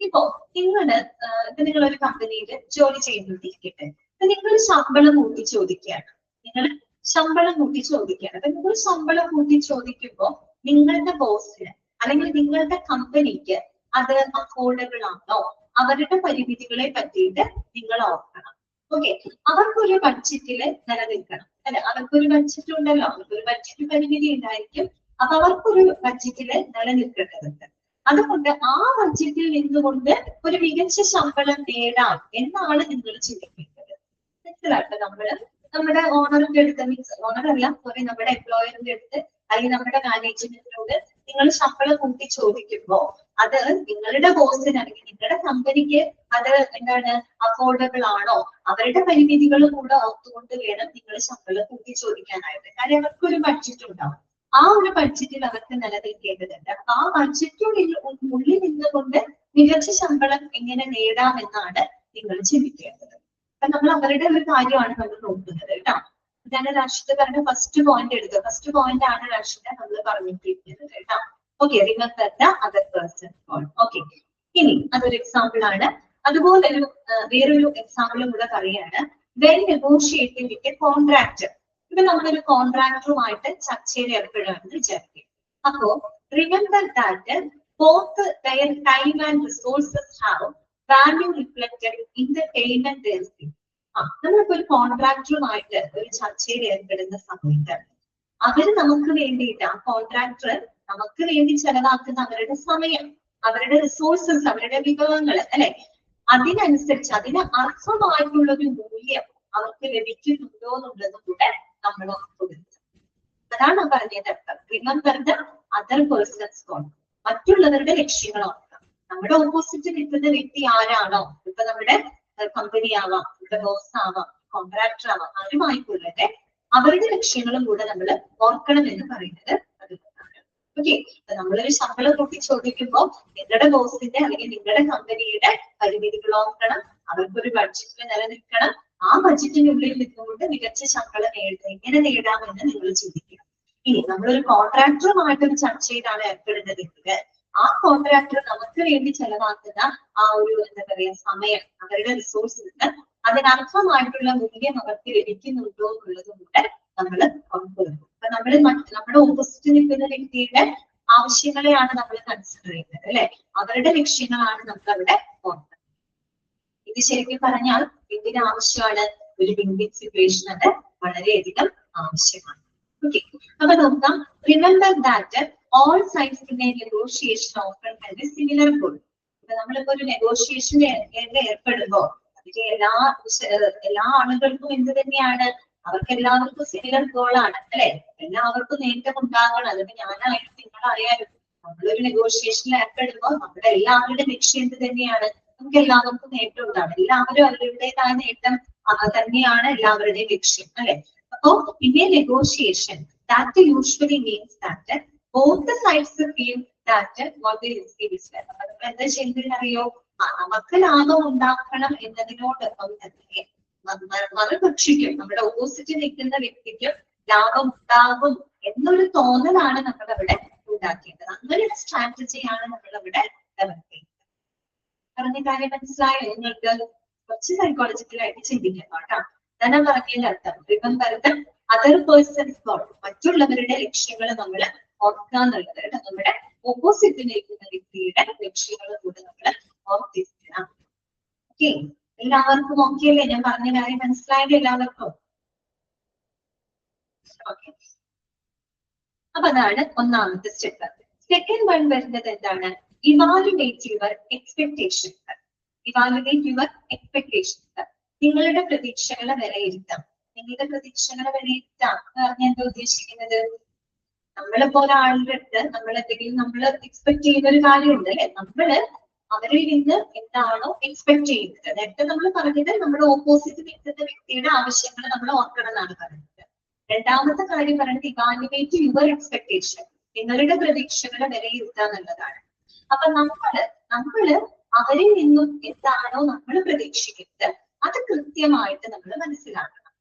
ഇപ്പോ നിങ്ങൾ ഒരു കമ്പനിയിൽ ജോലി ചെയ്യുന്നതിരിക്കട്ടെ, നിങ്ങൾ ശമ്പളം കൂട്ടി ചോദിക്കുകയാണ്. അപ്പൊ നിങ്ങൾ ശമ്പളം കൂട്ടി ചോദിക്കുമ്പോൾ നിങ്ങളുടെ ബോസിന് അല്ലെങ്കിൽ നിങ്ങളുടെ കമ്പനിക്ക് അത് അഫോർഡബിൾ ആണോ, അവരുടെ പരിമിതികളെ പറ്റിയിട്ട് നിങ്ങൾ ഓർക്കണം. ഓക്കെ, അവർക്കൊരു ബഡ്ജറ്റില് നിലനിൽക്കണം അല്ലെ, അവർക്കൊരു ബഡ്ജറ്റ് ഉണ്ടല്ലോ, അവർക്കൊരു ബഡ്ജറ്റ് പരിമിതി ഉണ്ടായിരിക്കും. അപ്പൊ അവർക്കൊരു ബഡ്ജറ്റില് നിലനിൽക്കേണ്ടതുണ്ട്. അതുകൊണ്ട് ആ ബഡ്ജറ്റിൽ നിന്നുകൊണ്ട് ഒരു മികച്ച ശമ്പളം നേടാം എന്നാണ് നിങ്ങൾ ചിന്തിക്കേണ്ടത്. മനസ്സിലാക്കുക, നമ്മുടെ ഓണറിന്റെ അടുത്ത്, മീൻസ് ഓണറല്ല സോറി, നമ്മുടെ എംപ്ലോയറിന്റെ അടുത്ത് അല്ലെങ്കിൽ നമ്മുടെ മാനേജ്മെന്റിനോട് നിങ്ങൾ ശമ്പളം കൂട്ടി ചോദിക്കുമ്പോ അത് നിങ്ങളുടെ ബോസിന് അല്ലെങ്കിൽ നിങ്ങളുടെ കമ്പനിക്ക് അത് എന്താണ് അഫോർഡബിൾ ആണോ, അവരുടെ പരിമിതികൾ കൂടെ ഓർത്തുകൊണ്ട് വേണം നിങ്ങൾ ശമ്പളം കൂട്ടി ചോദിക്കാനായിട്ട്. കാര്യം അവർക്കൊരു ബഡ്ജറ്റ് ഉണ്ടാവും, ആ ഒരു ബഡ്ജറ്റിൽ അവർക്ക് നിലനിൽക്കേണ്ടതുണ്ട്. അപ്പൊ ആ ബഡ്ജറ്റിനുള്ളിൽ നിന്നുകൊണ്ട് മികച്ച ശമ്പളം എങ്ങനെ നേടാമെന്നാണ് നിങ്ങൾ ചിന്തിക്കേണ്ടത്. അപ്പൊ നമ്മൾ അവരുടെ ഒരു കാര്യമാണ് നമ്മൾ നോക്കുന്നത് കേട്ടോ. ഇതാണ് രാഷ്ട്രീയ പറഞ്ഞ ഫസ്റ്റ് പോയിന്റ് എടുക്കുക. ഫസ്റ്റ് പോയിന്റ് ആണ് രാഷ്ട്രീയ നമ്മൾ പറഞ്ഞിട്ടിരിക്കുന്നത് കേട്ടോ. Okay, remember the other person goal. Okay, ഇനി അതൊരു എക്സാമ്പിൾ ആണ്. അതുപോലെ വേറൊരു എക്സാമ്പിളും കൂടെ പറയാണ്. When negotiating with a contractor, ഇപ്പൊ നമ്മളൊരു കോൺട്രാക്ടറുമായിട്ട് ചർച്ചയിൽ ഏർപ്പെടുകയാണെന്ന് വിചാരിക്കും. അപ്പോ remember that both their time and resources have value reflected in the payment they receive. നമ്മളിപ്പോ ഒരു കോൺട്രാക്ടറുമായിട്ട് ഒരു ചർച്ചയിൽ ഏർപ്പെടുന്ന സമയത്ത് അവര് നമുക്ക് വേണ്ടിയിട്ട്, ആ കോൺട്രാക്ടർ നമുക്ക് വേണ്ടി ചെലവാക്കുന്ന അവരുടെ സമയം, അവരുടെ റിസോഴ്സസ്, അവരുടെ വിഭവങ്ങൾ അല്ലെ, അതിനനുസരിച്ച് അതിന് അർഹമായിട്ടുള്ള ഒരു മൂല്യം അവർക്ക് ലഭിക്കുന്നുണ്ടോ എന്നുള്ളതും കൂടെ നമ്മൾ ഓർക്കുന്നത്. അതാണ് പറഞ്ഞത്. Remember the other person's goal, മറ്റുള്ളവരുടെ ലക്ഷ്യങ്ങൾ ഓർക്കണം. നമ്മുടെ ഓപ്പോസിറ്റ് നിൽക്കുന്ന വ്യക്തി ആരാണോ, ഇപ്പൊ നമ്മുടെ കമ്പനി ആവാം, നമ്മുടെ ബോസ് ആവാം, കോൺട്രാക്ടർ ആവാം, ആരുമായിക്കൊള്ളട്ടെ, അവരുടെ ലക്ഷ്യങ്ങളും കൂടെ നമ്മൾ ഓർക്കണം എന്ന് പറയുന്നത് അതുകൊണ്ടാണ്. ഓക്കെ, നമ്മളൊരു ശമ്പളം കൂട്ടി ചോദിക്കുമ്പോൾ നിങ്ങളുടെ ബോസിന്റെ അല്ലെങ്കിൽ നിങ്ങളുടെ കമ്പനിയുടെ പരിമിതികൾ ഓർക്കണം, അവർക്കൊരു ബഡ്ജറ്റിൽ നിലനിൽക്കണം. ആ ബഡ്ജറ്റിനുള്ളിൽ നിന്നുകൊണ്ട് മികച്ച ശമ്പളം എങ്ങനെ നേടാമെന്ന് നിങ്ങൾ ചിന്തിക്കണം. ഇനി നമ്മളൊരു കോൺട്രാക്ടറുമായിട്ടൊരു ചർച്ചയിലാണ് ഏർപ്പെടുന്നതെങ്കിൽ ആ കോൺട്രാക്ടർ നമുക്ക് വേണ്ടി ചെലവാക്കുന്ന ആ ഒരു എന്താ പറയാ സമയം, അവരുടെ റിസോഴ്സിന് അതിനർത്ഥമായിട്ടുള്ള മൂല്യം അവർക്ക് ലഭിക്കുന്നുണ്ടോ എന്നുള്ളതും കൂടെ നമ്മൾ ഉറപ്പുവരുത്തും. അപ്പൊ നമ്മുടെ ഓപ്പോസിറ്റ് നിൽക്കുന്ന വ്യക്തിയുടെ ആവശ്യങ്ങളെയാണ് നമ്മൾ കൺസിഡർ ചെയ്യുന്നത് അല്ലെ, അവരുടെ ലക്ഷ്യങ്ങളാണ് നമുക്ക് അവിടെ ഓർക്കുന്നത്. ഇത് ശരിക്കും പറഞ്ഞാൽ എന്തിന് ആവശ്യമാണ്? ഒരു വിൻ-വിൻ സിറ്റുവേഷൻ അത് വളരെയധികം ആവശ്യമാണ്. ഓക്കെ, അപ്പൊ നോക്കാം. Remember that all sides in a negotiation often have a similar goal. ഇപ്പൊ നമ്മളിപ്പോ ഒരു നെഗോഷിയേഷൻ ഏർപ്പെടുമ്പോ അതിന്റെ എല്ലാ ആളുകൾക്കും എന്ത് തന്നെയാണ്? അവർക്ക് എല്ലാവർക്കും സിമിലർ ഗോൾ ആണ് അല്ലെ? എല്ലാവർക്കും നേട്ടം ഉണ്ടാകണം. അതിന് ഞാനായാലും നിങ്ങളായാലും നമ്മളൊരു നെഗോഷിയേഷനിൽ ഏർപ്പെടുമ്പോ നമ്മുടെ എല്ലാവരുടെ ലക്ഷ്യം എന്ത് തന്നെയാണ്? നമുക്ക് എല്ലാവർക്കും നേട്ടം ഉണ്ടാകും. എല്ലാവരും അവരുടേതായ നേട്ടം തന്നെയാണ് എല്ലാവരുടെയും ലക്ഷ്യം അല്ലെ? അപ്പോ in a negotiation that usually means that both the sides feel that what they receive is better. അപ്പൊ എന്താ ചെയ്യുന്നറിയോ? നമുക്ക് ലാഭം ഉണ്ടാക്കണം എന്നതിനോടൊപ്പം തന്നെ മറുപക്ഷിക്കും, നമ്മുടെ ഓപ്പോസിറ്റ് നിൽക്കുന്ന വ്യക്തിക്കും ലാഭം ഉണ്ടാകും എന്നൊരു തോന്നലാണ് നമ്മൾ അവിടെ ഉണ്ടാക്കേണ്ടത്. അങ്ങനെ ഒരു സ്ട്രാറ്റജിയാണ് നമ്മൾ അവിടെ ഡെവലപ്പ് ചെയ്യുന്നത്. പറഞ്ഞ കാര്യം മനസ്സിലായോ നിങ്ങൾക്ക്? കുറച്ച് സൈക്കോളജിക്കലായിട്ട് ചിന്തിക്കണം കേട്ടോ. ഞാൻ പറഞ്ഞതിന്റെ അർത്ഥം റിമെമ്പർ അതർ പേഴ്സൺസ് ഗോൾ, മറ്റുള്ളവരുടെ ലക്ഷ്യങ്ങൾ നമ്മൾ ഓർക്കുക എന്നുള്ളത് കേട്ടോ. നമ്മുടെ ഓപ്പോസിറ്റ് നിൽക്കുന്ന വ്യക്തിയുടെ ലക്ഷ്യങ്ങൾ കൂടെ നമ്മൾ ഓർത്തിരിക്കണം. ഓക്കെ, എല്ലാവർക്കും ഓക്കെ അല്ലേ? ഞാൻ പറഞ്ഞ കാര്യം മനസ്സിലായത് എല്ലാവർക്കും? ഓക്കെ, അപ്പൊ അതാണ് ഒന്നാമത്തെ സ്റ്റെപ്പ്. സെക്കൻഡ് വൺ വരുന്നത് എന്താണ്? Evaluate your expectations. Evaluate your expectations. നിങ്ങളുടെ പ്രതീക്ഷകളെ വിലയിരുത്താം. നിങ്ങളുടെ പ്രതീക്ഷകളെ വിലയിരുത്താം എന്ന് പറഞ്ഞാൽ എന്താ ഉദ്ദേശിക്കുന്നത്? നമ്മളിപ്പോ ഒരാളുടെ അടുത്ത് നമ്മൾ എക്സ്പെക്ട് ചെയ്യുന്ന ഒരു കാര്യമുണ്ട് അല്ലെ? നമ്മള് അവരിൽ നിന്ന് എന്താണോ എക്സ്പെക്ട് ചെയ്യുന്നത്. നേരത്തെ നമ്മൾ പറഞ്ഞത് നമ്മുടെ ഓപ്പോസിറ്റ് നിൽക്കുന്ന വ്യക്തിയുടെ ആവശ്യങ്ങൾ നമ്മൾ ഓർക്കണം എന്നാണ് പറയുന്നത്. രണ്ടാമത്തെ കാര്യം പറയുന്നത് ഇവാലുവേറ്റ് യുവർ എക്സ്പെക്ടേഷൻ. നിങ്ങളുടെ പ്രതീക്ഷകളെ വിലയിരുത്തുക എന്നുള്ളതാണ്. അപ്പൊ നമ്മള് അവരിൽ നിന്നും എന്താണോ നമ്മൾ പ്രതീക്ഷിക്കുന്നത് അത് കൃത്യമായിട്ട് നമ്മൾ മനസ്സിലാക്കണം.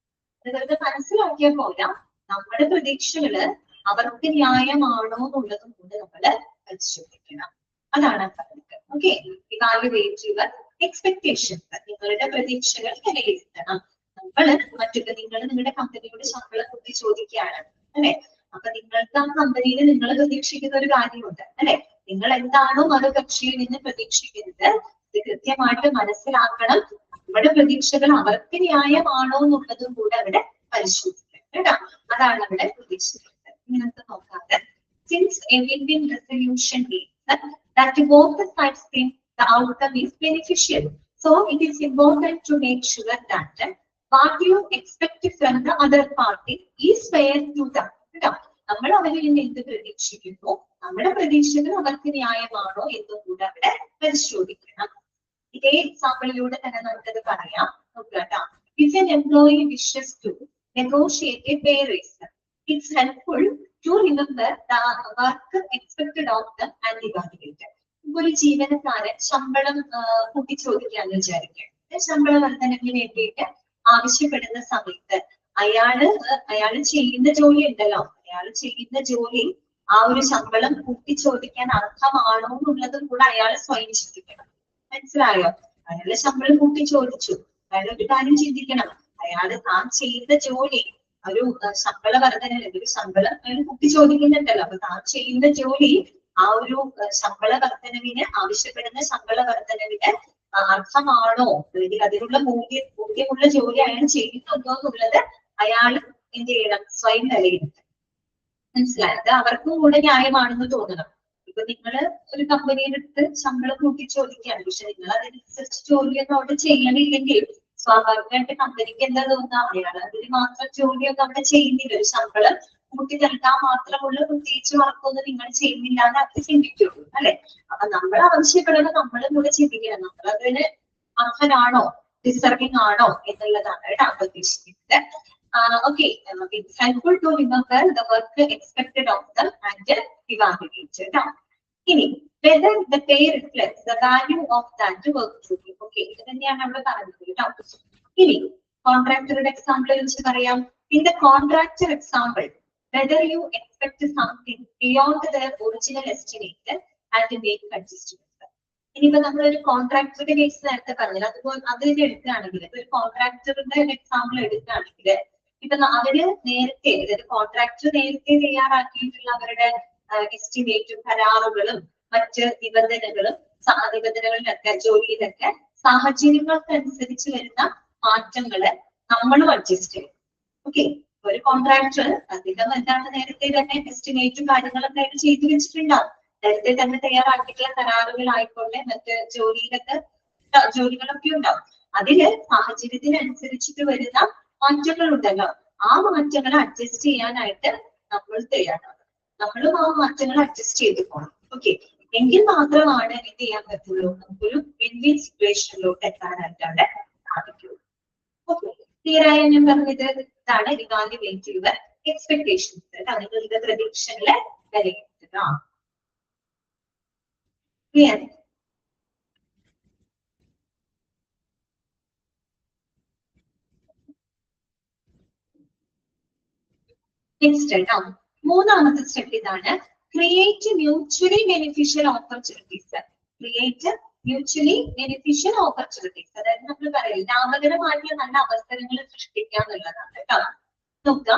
വെറുതെ മനസ്സിലാക്കിയ പോലെ നമ്മുടെ പ്രതീക്ഷകള് അവർക്ക് ന്യായമാണോ എന്നുള്ളതും കൂടെ നമ്മള് പരിശോധിക്കണം. അതാണ് പറഞ്ഞത്. Okay, evaluate your expectations. നിങ്ങളുടെ പ്രതീക്ഷകൾ വിലയിരുത്തണം. നിങ്ങൾ നിങ്ങളുടെ കമ്പനിയുടെ ശമ്പളം കൂട്ടി ചോദിക്കുകയാണ് അല്ലെ? അപ്പൊ നിങ്ങൾക്ക് ആ കമ്പനിയിൽ നിങ്ങൾ പ്രതീക്ഷിക്കുന്ന ഒരു കാര്യമുണ്ട് അല്ലെ? നിങ്ങൾ എന്താണോ മറുകക്ഷിയിൽ നിന്ന് പ്രതീക്ഷിക്കുന്നത് ഇത് കൃത്യമായിട്ട് മനസ്സിലാക്കണം. നമ്മുടെ പ്രതീക്ഷകൾ അവർക്ക് ന്യായമാണോ എന്നുള്ളതും കൂടെ അവിടെ പരിശോധിക്കണം കേട്ടോ. അതാണ് അവിടെ പ്രതീക്ഷിക്കുന്നത്. നിങ്ങൾക്ക് നോക്കാതെ since a win-win resolution means that both the sides think the outcome is beneficial, so it is important to make sure that what you expect from the other party is fair to them. കേട്ടോ, നമ്മൾ അവരിൽ നിന്ന് എന്ത് പ്രതീക്ഷിക്കുന്നു, നമ്മുടെ പ്രതീക്ഷകൾ അവർക്ക് ന്യായമാണോ എന്നും കൂടെ അവിടെ പരിശോധിക്കണം. ഇതേ എക്സാമ്പിളിലൂടെ തന്നെ നമുക്കത് പറയാം. നോക്കാം. If an employee wishes to negotiate a pay raise, it's helpful to remember the work expected of them and evaluate it. ഒരു ജീവനക്കാരൻ ശമ്പളം കൂട്ടിച്ചോദിക്കാന്ന് വിചാരിക്കുക. ശമ്പള വർധനവിന് വേണ്ടിയിട്ട് ആവശ്യപ്പെടുന്ന സമയത്ത് അയാള് ചെയ്യുന്ന ജോലി ഉണ്ടല്ലോ, അയാൾ ചെയ്യുന്ന ജോലി ആ ഒരു ശമ്പളം കൂട്ടിച്ചോദിക്കാൻ അർഹമാണോ എന്നുള്ളതും കൂടെ അയാൾ സ്വയം ചിന്തിക്കണം. മനസ്സിലായോ? അയാള് ശമ്പളം കൂട്ടിച്ചോദിച്ചു. അയാൾ ഒരു കാര്യം ചിന്തിക്കണം, അയാള് താൻ ചെയ്യുന്ന ജോലി ഒരു ശമ്പള വർധന ഒരു ശമ്പളം അയാൾ കൂട്ടിച്ചോദിക്കുന്നുണ്ടല്ലോ. അപ്പൊ താൻ ചെയ്യുന്ന ജോലി ആ ഒരു ശമ്പള വർധനവിന് ആവശ്യപ്പെടുന്ന ശമ്പള വർധനവിന് അർഹമാണോ, അല്ലെങ്കിൽ അതിനുള്ള മൂല്യമുള്ള ജോലി അയാൾ ചെയ്യുന്നുണ്ടോ എന്നുള്ളത് അയാൾ എന്ത് ചെയ്യണം? സ്വയം വിലയിരുത്തണം. മനസ്സിലായത്? അവർക്കും കൂടെ ന്യായമാണെന്ന് തോന്നണം. ഇപ്പൊ നിങ്ങള് ഒരു കമ്പനിയുടെ അടുത്ത് ശമ്പളം കൂട്ടിച്ചോദിക്കുകയാണ്, പക്ഷെ നിങ്ങൾ അതിനനുസരിച്ച് ജോലിയൊന്നും അവിടെ ചെയ്യണില്ലെങ്കിൽ സ്വാഭാവികമായിട്ട് കമ്പനിക്ക് എന്താ തോന്നുക? അയാൾ അതിന് മാത്രം ജോലിയൊന്നും അവിടെ ചെയ്യുന്നില്ല, ഒരു ശമ്പളം കൂട്ടി നൽകാൻ മാത്രമുള്ള പ്രത്യേകിച്ച് വർക്കൊന്നും നിങ്ങൾ ചെയ്യുന്നില്ല എന്ന് അവർ ചിന്തിക്കുള്ളൂ അല്ലെ? അപ്പൊ നമ്മൾ ആവശ്യപ്പെടുന്നത് നമ്മളും കൂടെ ചിന്തിക്കണം, നമ്മൾ അതിന് അർഹനാണോ, ഡിസർവിംഗ് ആണോ എന്നുള്ളതാണ് കേട്ടോ ഉദ്ദേശിക്കുന്നത്. Okay, it's helpful to remember the work expected of them and evaluate it. ഇനി whether the pay reflects the value of that work to you. Okay, ഇത് തന്നെയാണ് നമ്മൾ പറഞ്ഞത് കേട്ടോ. ഇനി കോൺട്രാക്ടറുടെ എക്സാമ്പിൾ വെച്ച് പറയാം. In the contractor example, whether you expect something beyond their original estimate and make adjustments. ഇനിയിപ്പോ നമ്മളൊരു കോൺട്രാക്ടറുടെ കേസ് നേരത്തെ പറഞ്ഞില്ല, അതുപോലെ അതിൽ എടുക്കുകയാണെങ്കിൽ ഒരു കോൺട്രാക്ടറുടെ എക്സാമ്പിൾ എടുക്കുകയാണെങ്കിൽ ഇപ്പൊ അവര് നേരത്തെ, അതായത് കോൺട്രാക്ടർ നേരത്തെ തയ്യാറാക്കിയിട്ടുള്ള അവരുടെ എസ്റ്റിമേറ്റും കരാറുകളും മറ്റ് നിബന്ധനകളിലൊക്കെ ജോലിയിലൊക്കെ സാഹചര്യങ്ങൾക്കനുസരിച്ച് വരുന്ന മാറ്റങ്ങള് നമ്മളും അഡ്ജസ്റ്റ് ചെയ്യും. ഓക്കെ, ഒരു കോൺട്രാക്ടർ അദ്ദേഹം എന്താണ് നേരത്തെ തന്നെ എസ്റ്റിമേറ്റും കാര്യങ്ങളൊക്കെ ആയിട്ട് ചെയ്തു വെച്ചിട്ടുണ്ടാവും. നേരത്തെ തന്നെ തയ്യാറാക്കിയിട്ടുള്ള കരാറുകളായിക്കോട്ടെ മറ്റ് ജോലികളൊക്കെ ഉണ്ടാവും. അതില് സാഹചര്യത്തിനനുസരിച്ചിട്ട് വരുന്ന മാറ്റങ്ങൾ ഉണ്ടല്ലോ, ആ മാറ്റങ്ങൾ അഡ്ജസ്റ്റ് ചെയ്യാനായിട്ട് നമ്മൾ തയ്യാറാണ്. നമ്മളും ആ മാറ്റങ്ങൾ അഡ്ജസ്റ്റ് ചെയ്ത് പോകണം. ഓക്കെ, എങ്കിൽ മാത്രമാണ് എന്ത് ചെയ്യാൻ പറ്റുള്ളൂ, നമുക്കൊരു വിൻ വിൻ സിറ്റുവേഷനിലോട്ട് എത്താനായിട്ട് അവിടെ സാധിക്കുള്ളൂ. ഓക്കെ, ക്ലിയർ ആയ ഞാൻ പറഞ്ഞത് ഇതാണ് ഇവാലുവേറ്റീവ് എക്സ്പെക്ടേഷൻസ്. നിങ്ങളുടെ പ്രതീക്ഷകളെ വിലയിരുത്തുക. ക്ലിയർ? നെക്സ്റ്റ് മൂന്നാമത്തെ സ്റ്റെപ്പ് ഇതാണ്, create mutually beneficial opportunities. Create mutually beneficial opportunities, അതായത് നമ്മൾ പറയും ലാഭകരമായിട്ടുള്ള നല്ല അവസരങ്ങൾ സൃഷ്ടിക്കുക എന്നുള്ളതാണ് കേട്ടോ. നോക്കുക,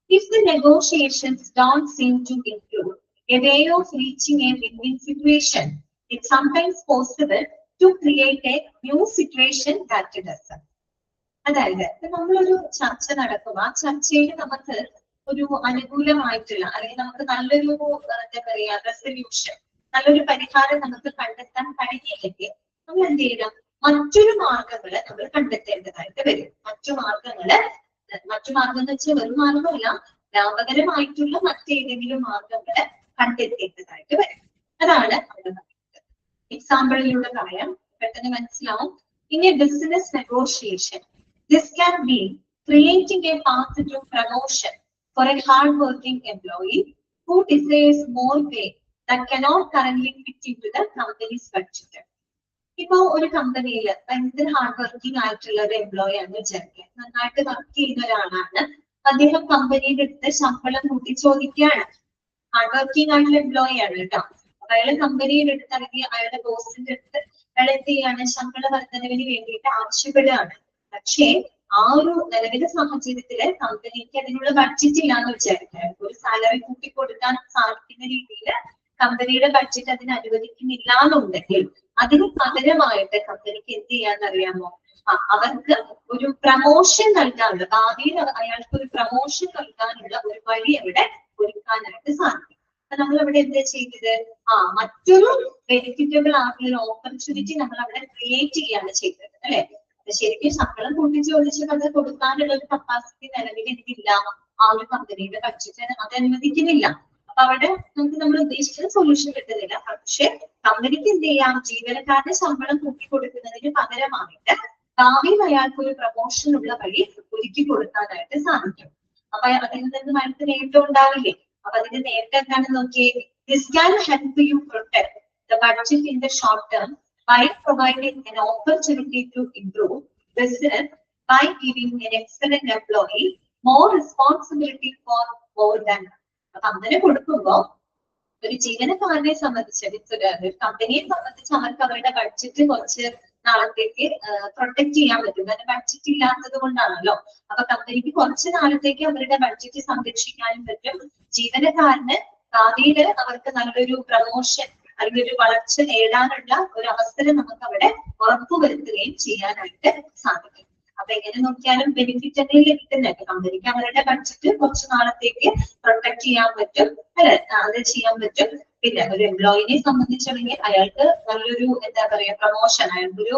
if the negotiations don't seem to include a way of reaching a win-win situation, it's sometimes possible to create a new situation that does. അതായത് നമ്മളൊരു ചർച്ച നടക്കും, ആ ചർച്ചയിൽ നമുക്ക് ഒരു അനുകൂലമായിട്ടുള്ള അല്ലെങ്കിൽ നമുക്ക് നല്ലൊരു എന്താ പറയാ റെസൊല്യൂഷൻ, നല്ലൊരു പരിഹാരം നമുക്ക് കണ്ടെത്താൻ കഴിഞ്ഞില്ലെങ്കിൽ നമ്മൾ എന്ത് ചെയ്യണം, മറ്റൊരു മാർഗങ്ങള് നമ്മൾ കണ്ടെത്തേണ്ടതായിട്ട് വരും. മറ്റു മാർഗം എന്ന് വെച്ചാൽ ഒരു മാർഗമല്ല, ലാഭകരമായിട്ടുള്ള മറ്റേതെങ്കിലും മാർഗങ്ങള് കണ്ടെത്തേണ്ടതായിട്ട് വരും. അതാണ് അവിടെ പറയുന്നത്. എക്സാമ്പിളിലൂടെ പറയാം, പെട്ടെന്ന് മനസ്സിലാവും. In A business negotiation, this can be creating a path to promotion for a hard-working employee who desires more pay that cannot currently fit into the company's budget. ഇപ്പൊ ഒരു കമ്പനിയിൽ ഭയങ്കര ഹാർഡ് വർക്കിംഗ് ആയിട്ടുള്ള ഒരു എംപ്ലോയി ആണ് വിചാരിക്കുക, നന്നായിട്ട് work ചെയ്യുന്ന ഒരാളാണ്. അദ്ദേഹം കമ്പനിയുടെ അടുത്ത് ശമ്പളം കൂട്ടി ചോദിക്കുകയാണ്. ഹാർഡ് വർക്കിംഗ് ആയിട്ടുള്ള എംപ്ലോയി ആണ് കേട്ടോ. അപ്പൊ അയാള് കമ്പനിയുടെ അടുത്ത് അല്ലെങ്കിൽ അയാളുടെ ബോസിന്റെ അടുത്ത് അയാൾ എന്ത് ചെയ്യാണ്, ശമ്പള വർധനവിന് വേണ്ടിയിട്ട് ആവശ്യപ്പെടുകയാണ്. പക്ഷേ ആ ഒരു നിലവിലെ സാഹചര്യത്തില് കമ്പനിക്ക് അതിനുള്ള ബഡ്ജറ്റ് ഇല്ലാന്ന് വിചാരിക്കുക. ഒരു സാലറി കൂട്ടി കൊടുക്കാൻ സാധിക്കുന്ന രീതിയിൽ കമ്പനിയുടെ ബഡ്ജറ്റ് അതിന് അനുവദിക്കുന്നില്ല എന്നുണ്ടെങ്കിൽ അതിന് പകരമായിട്ട് കമ്പനിക്ക് എന്ത് ചെയ്യാന്നറിയാമോ, അവർക്ക് ഒരു പ്രമോഷൻ നൽകാനുള്ള, ഭാവിയിൽ അയാൾക്ക് ഒരു പ്രമോഷൻ നൽകാനുള്ള ഒരു വഴി അവിടെ ഒരുക്കാനായിട്ട് സാധിക്കും. അപ്പൊ നമ്മൾ അവിടെ എന്താ ചെയ്തത്, മറ്റൊരു ബെനിഫിറ്റബിൾ ആയിട്ടുള്ള ഒരു ഓപ്പർച്യൂണിറ്റി നമ്മൾ അവിടെ ക്രിയേറ്റ് ചെയ്യാണ് ചെയ്തത് അല്ലെ. ശരിക്കും ശമ്പളം കൂട്ടി ചോദിച്ചാൽ അത് കൊടുക്കാനുള്ള ഒരു കപ്പാസിറ്റി നിലവിൽ എനിക്കില്ല, ആ ഒരു കമ്പനിയുടെ ബഡ്ജറ്റ് അത് അനുവദിക്കുന്നില്ല. അപ്പൊ അവിടെ നമുക്ക് നമ്മൾ ഉദ്ദേശിക്കുന്ന സൊല്യൂഷൻ കിട്ടുന്നില്ല. പക്ഷെ കമ്പനിക്ക് എന്ത് ചെയ്യാം, ജീവനക്കാരുടെ ശമ്പളം കൂട്ടി കൊടുക്കുന്നതിന് പകരമായിട്ട് ഭാവിയിൽ അയാൾക്ക് ഒരു പ്രമോഷനുള്ള വഴി ഒരുക്കി കൊടുക്കാനായിട്ട് സാധിക്കും. അപ്പൊ അതിൽ നിന്ന് നമുക്ക് നേട്ടം ഉണ്ടാവില്ലേ. അപ്പൊ അതിന്റെ നേട്ടം എന്താണെന്ന് നോക്കിയേ. This can help you protect the budget in the short term by providing an opportunity to improve business by giving an excellent employee more responsibility for more than. അപ്പൊ അങ്ങനെ കൊടുക്കുമ്പോ ഒരു ജീവനക്കാരനെ സംബന്ധിച്ച്, ഒരു കമ്പനിയെ സംബന്ധിച്ച് അവർക്ക് അവരുടെ ബഡ്ജറ്റ് കുറച്ച് നാളത്തേക്ക് പ്രൊട്ടക്ട് ചെയ്യാൻ പറ്റും. കാരണം ബഡ്ജറ്റ് ഇല്ലാത്തത് കൊണ്ടാണല്ലോ. അപ്പൊ കമ്പനിക്ക് കുറച്ച് നാളത്തേക്ക് അവരുടെ ബഡ്ജറ്റ് സംരക്ഷിക്കാനും പറ്റും. ജീവനക്കാരന് ഭാവിയിൽ അവർക്ക് നല്ലൊരു പ്രമോഷൻ അല്ലെങ്കിൽ ഒരു വളർച്ച നേടാനുള്ള ഒരു അവസരം നമുക്ക് അവിടെ ഉറപ്പുവരുത്തുകയും ചെയ്യാനായിട്ട് സാധിക്കും. അപ്പൊ എങ്ങനെ നോക്കിയാലും ബെനിഫിറ്റ് തന്നെ ലഭിക്കുന്നുണ്ട്. കമ്പനിക്ക് അവരുടെ ബഡ്ജറ്റ് കുറച്ച് നാളത്തേക്ക് പ്രൊട്ടക്ട് ചെയ്യാൻ പറ്റും അല്ലെ, അത് ചെയ്യാൻ പറ്റും. പിന്നെ ഒരു എംപ്ലോയിനെ സംബന്ധിച്ചാണെങ്കിൽ അയാൾക്ക് നല്ലൊരു എന്താ പറയാ പ്രമോഷൻ, അയാൾക്കൊരു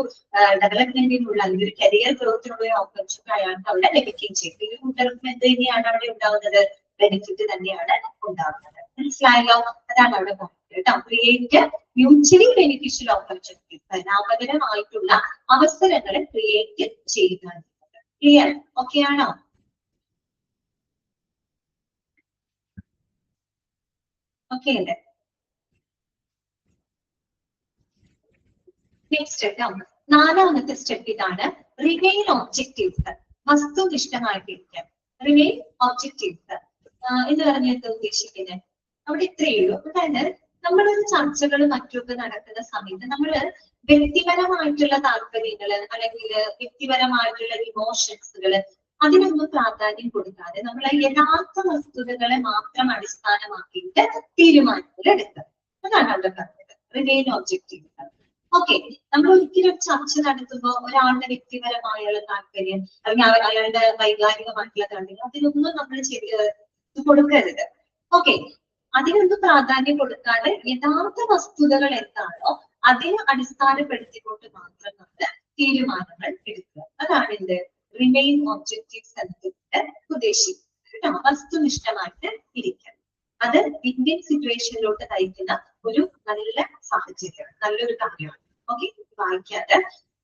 ഡെവലപ്മെന്റിനുള്ള അല്ലെങ്കിൽ ഒരു കരിയർ ഗ്രോത്തിനുള്ള ഒരു ഓപ്പർച്യൂണിറ്റി അയാൾക്ക് അവിടെ ലഭിക്കുകയും ചെയ്യും. ഈ കൂട്ടർക്കും എന്ത് തന്നെയാണ് അവിടെ ഉണ്ടാവുന്നത്, ബെനിഫിറ്റ് തന്നെയാണ് ഉണ്ടാവുന്നത്. മനസ്സിലായല്ലോ? അതാണ് അവിടെ പറയുന്നത് കേട്ടോ. ക്രിയേറ്റ് മ്യൂച്വലി ബെനിഫിഷ്യൽ ഓപ്പർച്യൂണിറ്റീസ്, ലാഭകരമായിട്ടുള്ള അവസരങ്ങൾ ക്രിയേറ്റ് ചെയ്യുക. ക്ലിയർ? ഓക്കെ ആണോ? ഓക്കെ അല്ലേ? നെക്സ്റ്റ് നാലാമത്തെ സ്റ്റെപ്പ് ഇതാണ്, റിമെയിൻ ഒബ്ജക്റ്റീവ്സ്. വസ്തുനിഷ്ഠമായിട്ടിരിക്കാം. റിമെയിൻ ഒബ്ജക്റ്റീവ്സ് എന്ന് പറഞ്ഞാൽ എന്താ ഉദ്ദേശിക്കുന്നത്, അവിടെ ഇത്രയേ ഉള്ളൂ. അതായത് നമ്മളൊരു ചർച്ചകൾ മറ്റൊക്കെ നടക്കുന്ന സമയത്ത് നമ്മള് വ്യക്തിപരമായിട്ടുള്ള താല്പര്യങ്ങള് അല്ലെങ്കിൽ വ്യക്തിപരമായിട്ടുള്ള ഇമോഷൻസുകള് അതിനൊന്നും പ്രാധാന്യം കൊടുക്കാതെ നമ്മൾ യഥാർത്ഥ വസ്തുതകളെ മാത്രം അടിസ്ഥാനമാക്കിയിട്ട് തീരുമാനങ്ങൾ എടുക്കുക. അതാണ് അവിടെ പറഞ്ഞത് റിമെയിൻ ഒബ്ജക്റ്റീവ്. ഓക്കെ, നമ്മൾ ഒരിക്കലും ചർച്ച നടത്തുമ്പോൾ ഒരാളുടെ വ്യക്തിപരമായുള്ള താല്പര്യം അല്ലെങ്കിൽ അയാളുടെ വൈകാരികമായിട്ടുള്ള കാര്യങ്ങൾ അതിനൊന്നും നമ്മൾ കൊടുക്കരുത്. ഓക്കെ, അതിനൊന്നും പ്രാധാന്യം കൊടുക്കാതെ യഥാർത്ഥ വസ്തുതകൾ എന്താണോ അതിനെ അടിസ്ഥാനപ്പെടുത്തിക്കൊണ്ട് മാത്രം നമ്മൾ തീരുമാനങ്ങൾ എടുക്കുക. അതാണ് എന്ത് റിമെയിൻ ഒബ്ജക്റ്റീവ്സ് എന്നതുകൊണ്ട് ഉദ്ദേശിക്കുന്നത്. വസ്തുനിഷ്ഠമായിട്ട് ഇരിക്കുക. അത് ഇന്ത്യൻ സിറ്റുവേഷനിലോട്ട് നയിക്കുന്ന ഒരു നല്ല സാഹചര്യമാണ്, നല്ലൊരു കാര്യമാണ്. ഓക്കെ, വായിക്കാതെ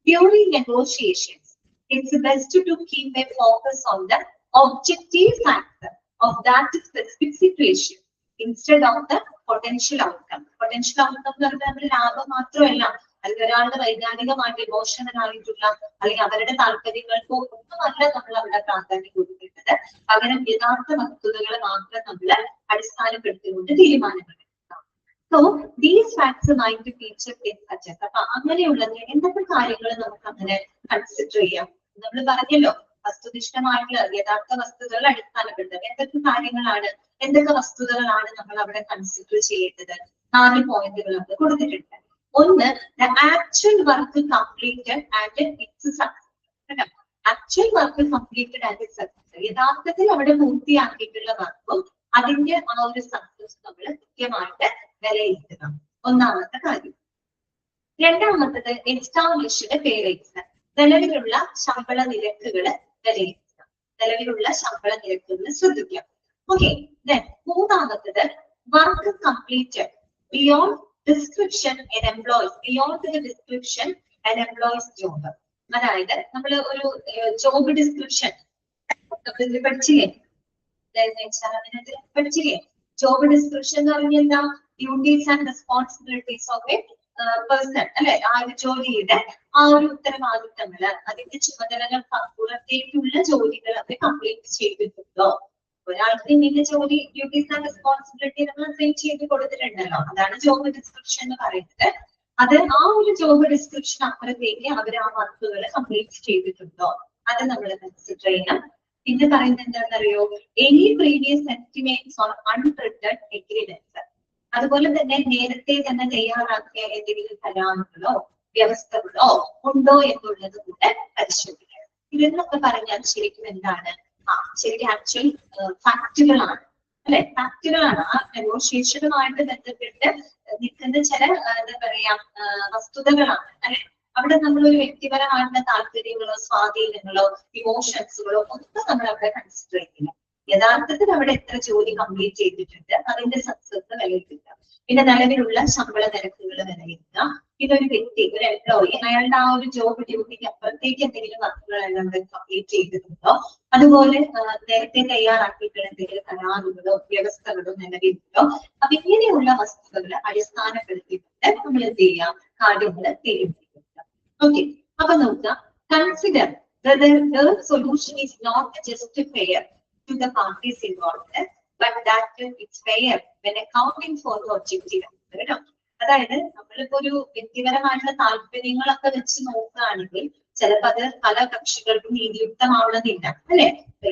during negotiations it's best to keep a focus on the objective factor of that specific situation instead of the potential outcome. Potential outcome എന്ന് പറഞ്ഞാൽ നമ്മുടെ ലാഭം മാത്രമല്ല, അല്ലെങ്കിൽ ഒരാളുടെ വൈജ്ഞാനികമായിട്ട് ഇമോഷണൽ ആയിട്ടുള്ള അല്ലെങ്കിൽ അവരുടെ താല്പര്യങ്ങൾക്കോ ഒന്നുമല്ല നമ്മൾ അവിടെ പ്രാധാന്യം കൊടുക്കേണ്ടത്. പകരം യഥാർത്ഥ വസ്തുതകൾ മാത്രം നമ്മൾ അടിസ്ഥാനപ്പെടുത്തിക്കൊണ്ട് തീരുമാനങ്ങൾ എടുക്കാം. So these facts mind feature in such. അപ്പൊ അങ്ങനെയുള്ളത് എന്തൊക്കെ കാര്യങ്ങൾ നമുക്ക് അങ്ങനെ കൺസിഡർ ചെയ്യാം? നമ്മൾ പറഞ്ഞല്ലോ, വസ്തുനിഷ്ഠമായിട്ടുള്ള യഥാർത്ഥ വസ്തുതകൾ അടിസ്ഥാനപ്പെടുത്തുക. എന്തൊക്കെ കാര്യങ്ങളാണ്, എന്തൊക്കെ വസ്തുതകളാണ് നമ്മൾ അവിടെ കൺസിഡർ ചെയ്യേണ്ടത്? 4 പോയിന്റുകൾ അവിടെ കൊടുത്തിട്ടുണ്ട്. ഒന്ന്, the actual work completed and it's success. Actual work completed and it's success, യഥാർത്ഥത്തിൽ അവിടെ പൂർത്തിയാക്കിയിട്ടുള്ള വർക്കും അതിന്റെ ആ ഒരു സക്സസ് നമ്മൾ കൃത്യമായിട്ട് വിലയിരുത്തുക. ഒന്നാമത്തെ കാര്യം. രണ്ടാമത്തത് എസ്റ്റാബ്ലിഷ്ഡ് പേ റേറ്റ്സ്, നിലവിലുള്ള ശമ്പള നിരക്കുകൾ വിലയിരുത്തുക. നിലവിലുള്ള ശമ്പള നിരക്കുകൾ ശ്രദ്ധിക്കാം. ഓക്കെ, മൂന്നാമത്തത് work completed beyond description and employees, beyond the description and employees job. അതായത് നമ്മൾ ഒരു ജോബ് ഡിസ്ക്രിപ്ഷൻ പഠിച്ചില്ലേ, പഠിച്ചില്ലേ? ജോബ് ഡിസ്ക്രിപ്ഷൻ എന്ന് പറഞ്ഞാൽ എന്താ? Duties and responsibilities of A person, അല്ലെ? ആ ഒരു ജോലിയുടെ ആ ഒരു ഉത്തരവാദിത്തങ്ങള്, അതിന്റെ ചുമതലകൾ പുറത്തേക്കുള്ള ജോലികൾ അത് കംപ്ലീറ്റ് ചെയ്തിട്ടുണ്ടോ? ഒരാൾക്ക് ഇങ്ങനെ ജോലി ഡ്യൂട്ടീസ് ആൻഡ് റെസ്പോൺസിബിലിറ്റി നമ്മൾ അസൈൻ ചെയ്ത് കൊടുത്തിട്ടുണ്ടല്ലോ, അതാണ് ജോബ് ഡിസ്ക്രിപ്ഷൻ എന്ന് പറയുന്നത്. അത് ആ ഒരു ജോബ് ഡിസ്ക്രിപ്ഷൻ അപ്പുറത്തേക്ക് അവർ ആ വർക്കുകൾ കംപ്ലീറ്റ് ചെയ്തിട്ടുണ്ടോ, അത് നമ്മൾ കൺസിഡർ ചെയ്യണം. പിന്നെ പറയുന്നത് എന്താണെന്നറിയോ? Any previous estimates on unwritten agreements, അതുപോലെ തന്നെ നേരത്തെ തന്നെ തയ്യാറാക്കിയ എന്തെങ്കിലും കരാറുകളോ വ്യവസ്ഥകളോ ഉണ്ടോ എന്നുള്ളത് കൂടെ പരിശോധിക്കണം. ഇതെന്നൊക്കെ പറഞ്ഞാൽ ശരിക്കും എന്താണ്? ശരിക്കും ആക്ച്വൽ ഫാക്ടുകളാണ്, അല്ലെ? ഫാക്ടുകളാണ്. ആ നെഗോഷിയേഷനുമായിട്ട് ബന്ധപ്പെട്ട് നിൽക്കുന്ന ചില എന്താ പറയാ വസ്തുതകളാണ്, അല്ലെ? അവിടെ നമ്മളൊരു വ്യക്തിപരമായിട്ടുള്ള താല്പര്യങ്ങളോ സ്വാധീനങ്ങളോ ഇമോഷൻസുകളോ ഒന്നും നമ്മൾ അവിടെ കൺസിഡർ ചെയ്യുന്നില്ല. യഥാർത്ഥത്തിൽ അവിടെ എത്ര ജോലി കംപ്ലീറ്റ് ചെയ്തിട്ടുണ്ട്, അതിന്റെ സക്സസ് വിലയിരുത്തുക. പിന്നെ നിലവിലുള്ള ശമ്പള നിരക്കുകൾ വിലയിരുത്തുക. പിന്നെ ഒരു വ്യക്തി, ഒരു എംപ്ലോയി, അയാളുടെ ആ ഒരു ജോബ് ഡ്യൂട്ടിക്ക് അപ്പുറത്തേക്ക് എന്തെങ്കിലും വർക്കുകൾ അയാളുടെ കംപ്ലീറ്റ് ചെയ്തിട്ടുണ്ടോ, അതുപോലെ നേരത്തെ തയ്യാറാക്കിയിട്ടുള്ള എന്തെങ്കിലും കരാറുകളോ വ്യവസ്ഥകളോ നിലവിലുണ്ടോ. അപ്പൊ ഇങ്ങനെയുള്ള വസ്തുതകൾ അടിസ്ഥാനപ്പെടുത്തിയിട്ട് നമ്മൾ എന്ത് ചെയ്യാം? കാര്യങ്ങൾ തീരുമാനിക്കുക. ഓക്കെ, അപ്പൊ നോക്കുക. Consider whether the solution is not just fair to the parties involved, but that it's fair when accounting for the objective. അതായത് നമ്മളിപ്പോ ഒരു വ്യക്തിപരമായിട്ടുള്ള താല്പര്യങ്ങളൊക്കെ വെച്ച് നോക്കുകയാണെങ്കിൽ ചിലപ്പോൾ അത് പല കക്ഷികൾക്കും നീതിയുക്തമാവണമെന്നില്ല, അല്ലെ?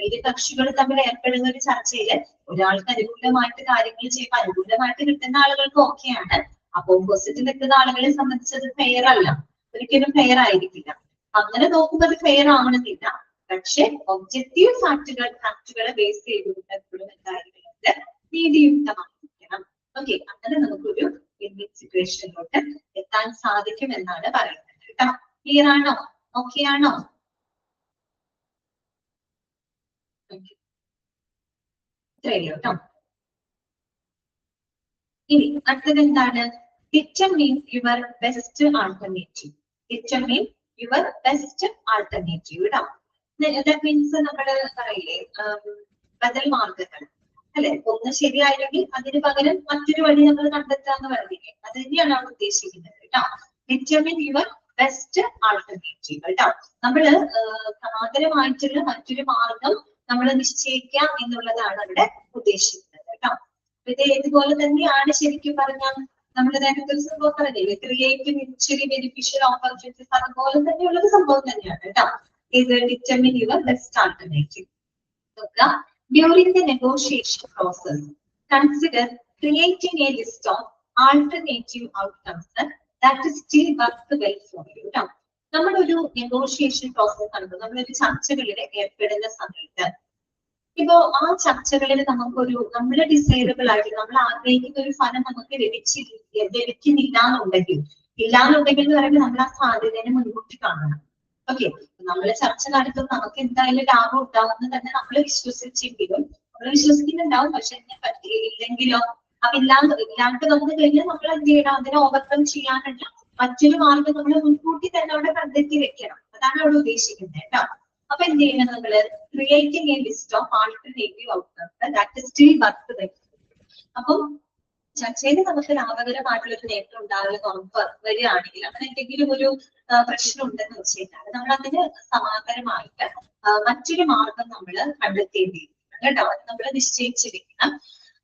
ഇരു കക്ഷികൾ തമ്മിൽ ഏർപ്പെടുന്ന ഒരു ചർച്ചയില് ഒരാൾക്ക് അനുകൂലമായിട്ട് കാര്യങ്ങൾ ചെയ്യുമ്പോൾ അനുകൂലമായിട്ട് കിട്ടുന്ന ആളുകൾക്ക് ഓക്കെയാണ്. അപ്പൊ ഓപ്പോസിറ്റ് നിൽക്കുന്ന ആളുകളെ സംബന്ധിച്ചത് ഫെയർ അല്ല, ഒരിക്കലും ഫെയർ ആയിരിക്കില്ല. അങ്ങനെ നോക്കുമ്പോൾ അത് ഫെയർ ആവണമെന്നില്ല. പക്ഷെ ഒബ്ജക്റ്റീവ് ഫാക്ടുകളെ ബേസ് ചെയ്തുകൊണ്ട് എപ്പോഴും എന്തായിരിക്കുന്നത്? നീതിയുക്തമായിരിക്കണം. ഓക്കെ, അങ്ങനെ നമുക്കൊരു വിൻ-വിൻ സിറ്റുവേഷനിലോട്ട് എത്താൻ സാധിക്കും എന്നാണ് പറയുന്നത് കേട്ടോ. ക്ലിയർ ആണോ? ഓക്കെ ആണോ? ഇത്രയല്ലോ കേട്ടോ. ഇനി അടുത്തത് എന്താണ്? determine your best alternative. Determine your best alternative. That means നമ്മള് പറയില്ലേ ബദൽ മാർഗങ്ങൾ, അല്ലെ? ഒന്ന് ശരിയായില്ലെങ്കിൽ അതിന് പകരം മറ്റൊരു വഴി നമ്മൾ കണ്ടെത്താന്ന് പറഞ്ഞില്ലേ, അത് തന്നെയാണ് അവിടെ ഉദ്ദേശിക്കുന്നത് കേട്ടോ. Determine your best alternative കേട്ടോ. നമ്മള് സമാന്തരമായിട്ടുള്ള മറ്റൊരു മാർഗം നമ്മൾ നിശ്ചയിക്കാം എന്നുള്ളതാണ് അവിടെ ഉദ്ദേശിക്കുന്നത് കേട്ടോ. ഇത് ഇതുപോലെ തന്നെയാണ് ശരിക്കും പറഞ്ഞാൽ നമ്മൾ നേരത്തെ ഒരു സംഭവം പറഞ്ഞില്ലേ, ക്രിയേറ്റ് മ്യൂച്വലി ബെനിഫിഷ്യൽ ഓപ്പർച്യൂണിറ്റീസ്, അതുപോലെ തന്നെയുള്ളൊരു സംഭവം തന്നെയാണ് കേട്ടോ. ഇത് determine your best alternative. During the negotiation process, consider creating a list of alternative outcomes that is still work well for you. കേട്ടോ നമ്മളൊരു നെഗോഷിയേഷൻ പ്രോസസ് ആണ്, നമ്മളൊരു ചർച്ചകളിൽ ഏർപ്പെടുന്ന സമയത്ത് ഇപ്പോ ആ ചർച്ചകളിൽ നമുക്കൊരു നമ്മുടെ ഡിസൈറബിൾ ആയിട്ട് നമ്മൾ ആഗ്രഹിക്കുന്ന ഒരു ഫലം നമുക്ക് ലഭിക്കുന്നില്ല എന്നുണ്ടെങ്കിൽ എന്ന് പറയുമ്പോൾ നമ്മൾ ആ സാധ്യതയെ മുൻകൂട്ടി കാണണം. ഓക്കെ, നമ്മൾ ചർച്ച നടത്തുമ്പോൾ നമുക്ക് എന്തായാലും ലാഭം ഉണ്ടാവുമെന്ന് തന്നെ നമ്മൾ വിശ്വസിച്ചെങ്കിലും നമ്മൾ വിശ്വസിക്കുന്നുണ്ടാവും, പക്ഷെ പറ്റിയില്ലെങ്കിലോ അപ്പൊ ഇല്ലാണ്ട് നമുക്ക് കഴിഞ്ഞാൽ നമ്മൾ എന്ത് ചെയ്യണം, അതിനെ ഓവർകം ചെയ്യാനുള്ള മറ്റൊരു മാർഗം നമ്മൾ മുൻകൂട്ടി തന്നെ അവിടെ കണ്ടെത്തി വെക്കണം. അതാണ് അവിടെ ഉദ്ദേശിക്കുന്നത് കേട്ടോ. അപ്പൊ എന്ത് ചെയ്യണം, നമ്മള് creating A list of alternative outcomes that is still work well. അപ്പം ചർച്ചയിൽ നമുക്ക് ലാഭകരമായിട്ടുള്ള ഒരു നേട്ടം ഉണ്ടാകുന്ന ഉറപ്പ് വരികയാണെങ്കിൽ അങ്ങനെ എന്തെങ്കിലും ഒരു പ്രശ്നം ഉണ്ടെന്ന് വെച്ച് കഴിഞ്ഞാൽ നമ്മൾ അതിന് സമാന്തരമായിട്ട് മറ്റൊരു മാർഗം നമ്മൾ കണ്ടെത്തേണ്ടിയിരിക്കണം കേട്ടോ. അത് നമ്മൾ നിശ്ചയിച്ചിരിക്കണം.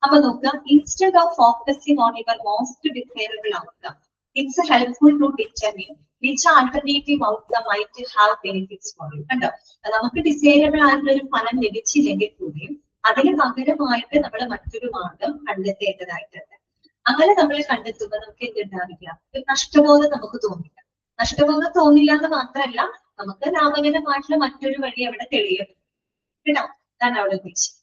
അപ്പൊ നോക്കുക, instead of focusing on your most desirable outcome, it's helpful to determine which alternative outcome might have benefits for you. കണ്ടോ, നമുക്ക് ഡിസൈറബിൾ ആയിട്ടുള്ള ഒരു ഫലം ലഭിച്ചില്ലെങ്കിൽ കൂടിയും അതിന് പകരമായിട്ട് നമ്മൾ മറ്റൊരു മാർഗം കണ്ടെത്തേണ്ടതായിട്ടുണ്ട്. അങ്ങനെ നമ്മൾ കണ്ടെത്തുമ്പോൾ നമുക്ക് എന്തുണ്ടാവില്ല, ഒരു നഷ്ടബോധം നമുക്ക് തോന്നില്ല. നഷ്ടബോധം തോന്നില്ല എന്ന് മാത്രമല്ല, നമുക്ക് ലാഭകരമായിട്ടുള്ള മറ്റൊരു വഴി അവിടെ തെളിയും കേട്ടോ. അതാണ് അവിടെ ഉദ്ദേശിച്ചത്.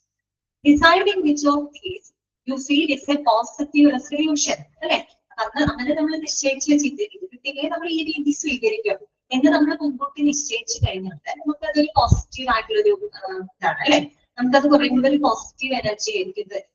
Deciding which of these you feel is A positive resolution അല്ലെ. അങ്ങനെ നമ്മൾ നിശ്ചയിച്ച് ചിന്തിക്കുക, നമ്മൾ ഈ രീതി സ്വീകരിക്കും എന്ന് നമ്മൾ മുൻകൂട്ടി നിശ്ചയിച്ചു കഴിഞ്ഞാൽ നമുക്ക് അതൊരു പോസിറ്റീവ് ആയിട്ടുള്ളൊരു ഇതാണ് അല്ലെ. നമുക്കത് കുറെ കൂടെ ഒരു പോസിറ്റീവ് എനർജി ആയിരിക്കും തരുന്നത്.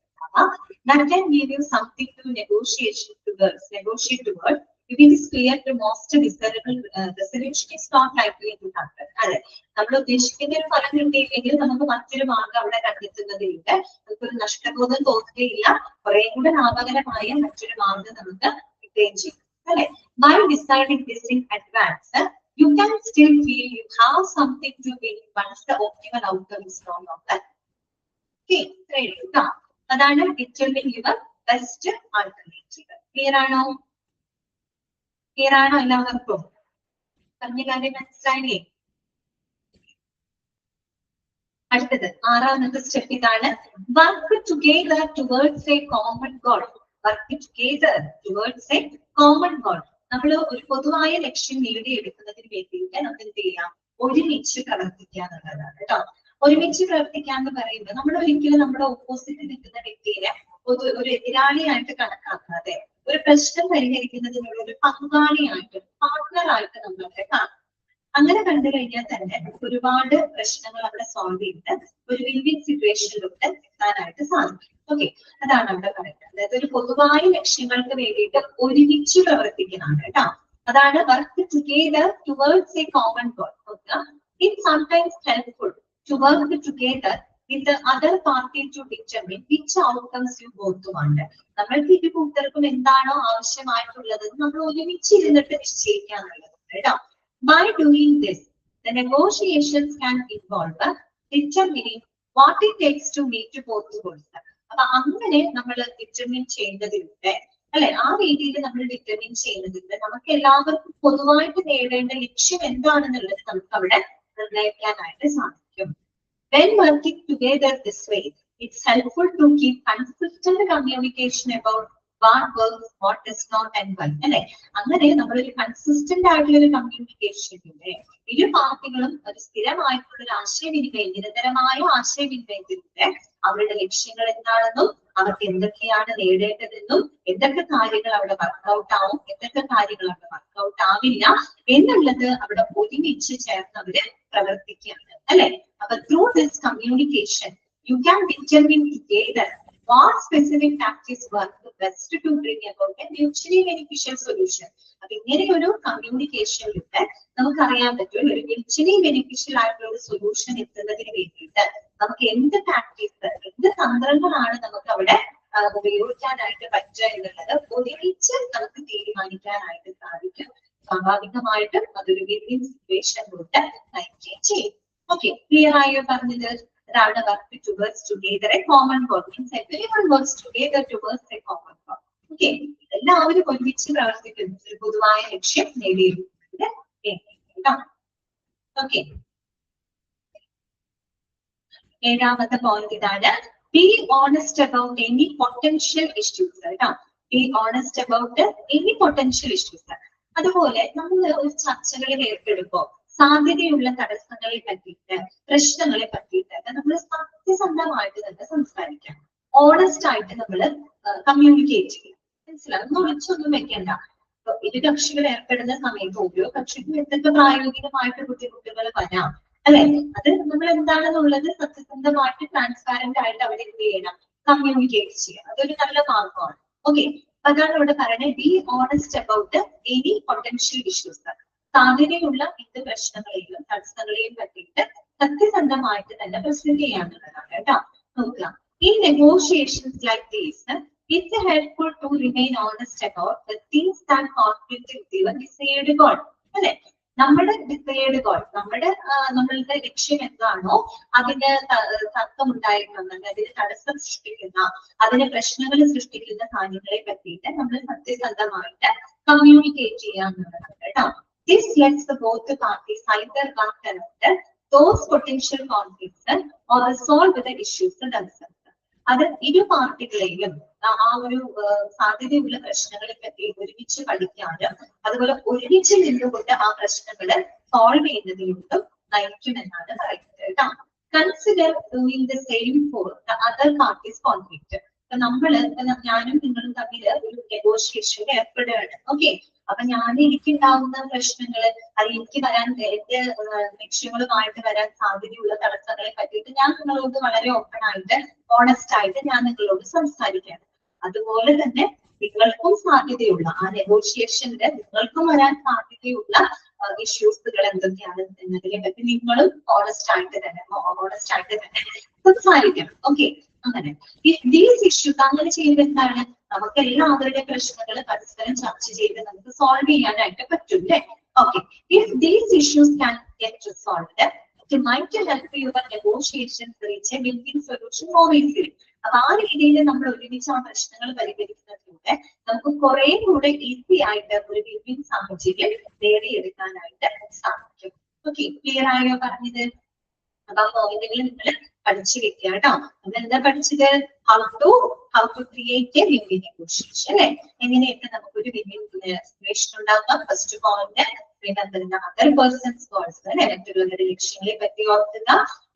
That can give you something to negotiate towards. If it is clear the most desirable resolution is not likely to happen. അതെ, നമ്മൾ ഉദ്ദേശിക്കുന്ന ഒരു ഫലം കിട്ടിയില്ലെങ്കിൽ നമുക്ക് മറ്റൊരു മാർഗം അവിടെ കണ്ടെത്തുന്നതിലൂടെ നമുക്കൊരു നഷ്ടബോധം തോന്നുകയില്ല, കുറെ കൂടെ ലാഭകരമായ മറ്റൊരു മാർഗം നമുക്ക് കിട്ടുകയും ചെയ്യും അല്ലെ. By deciding this in advance, you can still feel you have something to win once the optimal outcome is no longer. Okay, ready? അതാണ് determine your best alternative. Clear ആണോ? ക്ലിയർ ആണോ എല്ലാവർക്കും? പറഞ്ഞ കാര്യം മനസ്സിലായില്ലേ? അടുത്തത് ആറാമത്തെ സ്റ്റെപ്പ് ഇതാണ്, work together towards A common goal. Work together towards A common goal. നമ്മൾ ഒരു പൊതുവായ ലക്ഷ്യം നേടിയെടുക്കുന്നതിന് വേണ്ടിയിട്ട് നമുക്ക് എന്ത് ചെയ്യാം, ഒരുമിച്ച് പ്രവർത്തിക്കുക എന്നുള്ളതാണ് കേട്ടോ. ഒരുമിച്ച് പ്രവർത്തിക്കുക എന്ന് പറയുമ്പോൾ നമ്മൾ ഒരിക്കലും നമ്മുടെ ഓപ്പോസിറ്റ് നിൽക്കുന്ന വ്യക്തിയെ ഒരു എതിരാളിയായിട്ട് കണക്കാക്കാതെ ഒരു പ്രശ്നം പരിഹരിക്കുന്നതിനുള്ള ഒരു പങ്കാളിയായിട്ട് പാർട്ട്ണറായിട്ട് നമ്മളെ കാണും. അങ്ങനെ കണ്ടു കഴിഞ്ഞാൽ തന്നെ ഒരുപാട് പ്രശ്നങ്ങൾ അവിടെ സോൾവ് ചെയ്ത് ഒരു വിൻ വിൻ സിറ്റുവേഷനിലോട്ട് എത്താനായിട്ട് സാധിക്കും. ഓക്കെ, അതാണ് അവിടെ പറയുന്നത്. അതായത് ഒരു പൊതുവായ ലക്ഷ്യങ്ങൾക്ക് വേണ്ടിയിട്ട് ഒരുമിച്ച് പ്രവർത്തിക്കുന്നതാണ് കേട്ടോ. അതാണ് work together towards A common goal. It sometimes helpful to work together with the other party to determine which outcomes you both want. നമ്മൾക്ക് ഇരു കൂട്ടർക്കും എന്താണോ ആവശ്യമായിട്ടുള്ളത് നമ്മൾ ഒരുമിച്ച് ഇരുന്നിട്ട് നിശ്ചയിക്കാന്നുള്ളത് കേട്ടോ. By doing this, the negotiations can involve determining what it takes to meet both goals. അപ്പൊ അങ്ങനെ നമ്മൾ ഡിറ്റർമിൻ ചെയ്യുന്നതിലൂടെ അല്ലെ, ആ രീതിയിൽ നമ്മൾ ഡിറ്റർമിൻ ചെയ്യുന്നതിലൂടെ നമുക്ക് എല്ലാവർക്കും പൊതുവായിട്ട് നേടേണ്ട ലക്ഷ്യം എന്താണെന്നുള്ളത് നമുക്ക് അവിടെ നിർണ്ണയിക്കാനായിട്ട് സാധിക്കും. When working together this way, it's helpful to keep consistent communication about what works, what does not, and why. അല്ലെ, അങ്ങനെ നമ്മളൊരു കൺസിസ്റ്റന്റ് ആയിട്ടുള്ള ഒരു കമ്മ്യൂണിക്കേഷനിലൂടെ ഇരു പാർട്ടികളും ഒരു സ്ഥിരമായിട്ടുള്ള ഒരു ആശയവിനിമയം, നിരന്തരമായ ആശയവിനിമയത്തിലൂടെ അവരുടെ ലക്ഷ്യങ്ങൾ എന്താണെന്നും അവർക്ക് എന്തൊക്കെയാണ് നേടേണ്ടതെന്നും എന്തൊക്കെ കാര്യങ്ങൾ അവിടെ വർക്ക്ഔട്ട് ആവും, എന്തൊക്കെ കാര്യങ്ങൾ അവിടെ വർക്ക്ഔട്ട് ആവില്ല എന്നുള്ളത് അവിടെ ഒരുമിച്ച് ചേർന്ന് അവര് പ്രവർത്തിക്കുകയാണ് അല്ലെ. അപ്പൊ through this communication you can determine together what specific tactics work best to bring about a mutually beneficial solution. അപ്പൊ ഇങ്ങനെ ഒരു കമ്മ്യൂണിക്കേഷനിലൂടെ നമുക്കറിയാൻ പറ്റും ഒരു mutually beneficial ആയിട്ടുള്ള ഒരു സൊല്യൂഷൻ എത്തുന്നതിന് വേണ്ടിയിട്ട് നമുക്ക് എന്ത് ടാക്ടിക്സ്, എന്ത് തന്ത്രങ്ങളാണ് നമുക്ക് അവിടെ ഉപയോഗിക്കാനായിട്ട് പറ്റുക എന്നുള്ളത് ഒരുമിച്ച് നമുക്ക് തീരുമാനിക്കാനായിട്ട് സാധിക്കും. സ്വാഭാവികമായിട്ടും അതൊരു വിൻ വിൻ സിറ്റുവേഷനിലോട്ട് നയിക്കുകയും ചെയ്യും. ഓക്കെ, ക്ലിയർ ആയോ പറഞ്ഞത്? അതാണ് work towards together A common goal. Means everyone works together towards A common goal. Okay, എല്ലാവരും ഒരുമിച്ച് പ്രവർത്തിക്കുന്നു ഒരു പൊതുവായ ലക്ഷ്യം നേടിയെടുക്കുന്നതിന് വേണ്ടി. ഓക്കെ, ഏഴാമത്തെ പോയിന്റ് ഇതാണ്, be honest about any potential issues കേട്ടോ. Be honest about any potential issues. അതുപോലെ നമ്മൾ ഒരു ചർച്ചകളിൽ ഏർപ്പെടുമ്പോൾ സാധ്യതയുള്ള തടസ്സങ്ങളെ പറ്റിയിട്ട്, പ്രശ്നങ്ങളെ പറ്റിയിട്ട് നമ്മൾ സത്യസന്ധമായിട്ട് തന്നെ സംസാരിക്കാം. ഓണസ്റ്റ് ആയിട്ട് നമ്മൾ കമ്മ്യൂണിക്കേറ്റ് ചെയ്യും. മനസ്സിലാവും, ഒളിച്ചൊന്നും വെക്കണ്ട. ഇരു കക്ഷികൾ ഏർപ്പെടുന്ന സമയത്ത് ഓരോ കക്ഷിക്കും എന്തൊക്കെ പ്രായോഗികമായിട്ട് ബുദ്ധിമുട്ടുകൾ വരാം അല്ലെ, അത് നമ്മൾ എന്താണെന്നുള്ളത് സത്യസന്ധമായിട്ട് ട്രാൻസ്പാരന്റ് ആയിട്ട് അവിടെ എന്ത് ചെയ്യണം, കമ്മ്യൂണിക്കേറ്റ് ചെയ്യാം. അതൊരു നല്ല മാർഗമാണ്. ഓക്കെ, അതാണ് ഇവിടെ പറയുന്നത് B honest about any potential issues. സാധ്യതയുള്ള എന്ത് പ്രശ്നങ്ങളെയും തടസ്സങ്ങളെയും പറ്റിയിട്ട് സത്യസന്ധമായിട്ട് തന്നെ പ്രസന്റ് ചെയ്യാനുള്ളതാണ് കേട്ടോ. നോക്കുക, ഈ negotiations like these it's helpful to remain honest about the things that conflict with your desired goal. അല്ലെ, നമ്മുടെ ഡിസൈഡ് ഗോൾ, നമ്മളുടെ ലക്ഷ്യം എന്താണോ അതിന് തർക്കം ഉണ്ടായിരുന്നുണ്ടെങ്കിൽ അതിന് തടസ്സം സൃഷ്ടിക്കുന്ന, അതിന് പ്രശ്നങ്ങൾ സൃഷ്ടിക്കുന്ന കാര്യങ്ങളെ പറ്റിയിട്ട് നമ്മൾ സത്യസന്ധമായിട്ട് കമ്മ്യൂണിക്കേറ്റ് ചെയ്യാന്നുള്ളതാണ് കേട്ടോ. This lets both parties either work around those potential conflicts or resolve the issues themselves. അത് ഇരു പാർട്ടികളെയും ആ ഒരു സാധ്യതയുള്ള പ്രശ്നങ്ങളെ പറ്റി ഒരുമിച്ച് പഠിക്കാനും അതുപോലെ ഒരുമിച്ച് നിന്നുകൊണ്ട് ആ പ്രശ്നങ്ങള് സോൾവ് ചെയ്യുന്നതിലോട്ടും നയിക്കുമെന്നാണ് പറയുന്നത് കേട്ടോ. Consider doing the same for the other parties conflict. ഞാനും നിങ്ങളും തമ്മിൽ ഒരു നെഗോഷിയേഷൻ ഏർപ്പെടുകയാണ്. ഓക്കെ, അപ്പൊ എനിക്കുണ്ടാവുന്ന പ്രശ്നങ്ങള്, അത് എനിക്ക് വരാൻ എന്റെ ലക്ഷ്യങ്ങളുമായിട്ട് വരാൻ സാധ്യതയുള്ള തടസ്സങ്ങളെ പറ്റിയിട്ട് ഞാൻ നിങ്ങളോട് വളരെ ഓപ്പൺ ആയിട്ട് ഓണസ്റ്റ് ആയിട്ട് ഞാൻ നിങ്ങളോട് സംസാരിക്കുകയാണ്. അതുപോലെ തന്നെ നിങ്ങൾക്കും സാധ്യതയുള്ള ആ നെഗോഷിയേഷനില് നിങ്ങൾക്കും വരാൻ സാധ്യതയുള്ള ഇഷ്യൂസുകൾ എന്തൊക്കെയാണ് എന്നതിനെ പറ്റി നിങ്ങളും ഓണസ്റ്റ് ആയിട്ട് തന്നെ സംസാരിക്കണം. ഓക്കെ, അങ്ങനെ ദീസ് ഇഷ്യൂസ് അങ്ങനെ ചെയ്യുന്നത് എന്താണ്, നമുക്ക് എല്ലാവരുടെ പ്രശ്നങ്ങൾ പരസ്പരം ചർച്ച ചെയ്ത് നമുക്ക് സോൾവ് ചെയ്യാനായിട്ട് പറ്റും അല്ലെ. Okay, if these issues can get resolved it might help your negotiations reach A win-win solution more easily. അപ്പൊ ആ രീതിയിൽ നമ്മൾ ഒരുമിച്ച് ആ പ്രശ്നങ്ങൾ പരിഹരിക്കുന്നതിലൂടെ നമുക്ക് കുറെ കൂടെ ഈസി ആയിട്ട് ഒരു വിൻ-വിൻ സാഹചര്യം നേടിയെടുക്കാനായിട്ട് സാധിക്കും. ഓക്കെ, ക്ലിയർ ആയോ പറഞ്ഞത്? അപ്പൊ ആ പോയിന്റുകൾ നിങ്ങൾ പഠിച്ചു വെക്കുക കേട്ടോ. അതെന്താ പഠിച്ചത്? How to create a win win negotiation അല്ലെ, എങ്ങനെയൊക്കെ നമുക്കൊരു വിൻ-വിൻ സിറ്റുവേഷൻ ഉണ്ടാക്കാം. First point other person's goals അല്ലെ, മറ്റുള്ളവരുടെ ലക്ഷ്യങ്ങളെ പറ്റി ഓർക്കുക.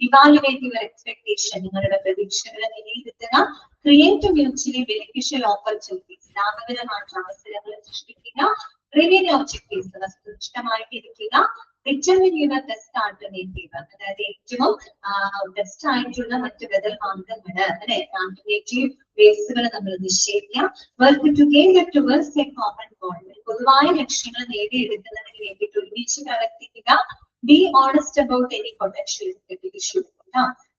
ഇവാലുവേറ്റ് യുവർ എക്സ്പെക്ടേഷൻ, നിങ്ങളുടെ പ്രതീക്ഷകളെ വിലയിരുത്തുക. ക്രിയേറ്റ് മ്യൂച്വലി ബെനിഫിഷ്യൽ ഓപ്പർച്യൂണിറ്റീസ്, ലാഭകരമായിട്ടുള്ള അവസരങ്ങൾ സൃഷ്ടിക്കുക. റിവ്യൂ ഒബ്ജക്റ്റീവ്സ്, വസ്തുനിഷ്ഠമായിട്ട് ഇരിക്കുക. Determine your best alternative, അതായത് ഏറ്റവും ബെസ്റ്റ് ആയിട്ടുള്ള മറ്റു ബദൽ മാർഗങ്ങൾ അല്ലെ, ആൾട്ടർനേറ്റീവ് വേസുകൾ നമ്മൾ നിശ്ചയിക്കാം. Work together towards a common goal, പൊതുവായ ലക്ഷ്യങ്ങൾ നേടിയെടുക്കുന്നതിന് വേണ്ടിയിട്ട് ഒരുമിച്ച് പ്രവർത്തിക്കുക. Be honest about any potential issues,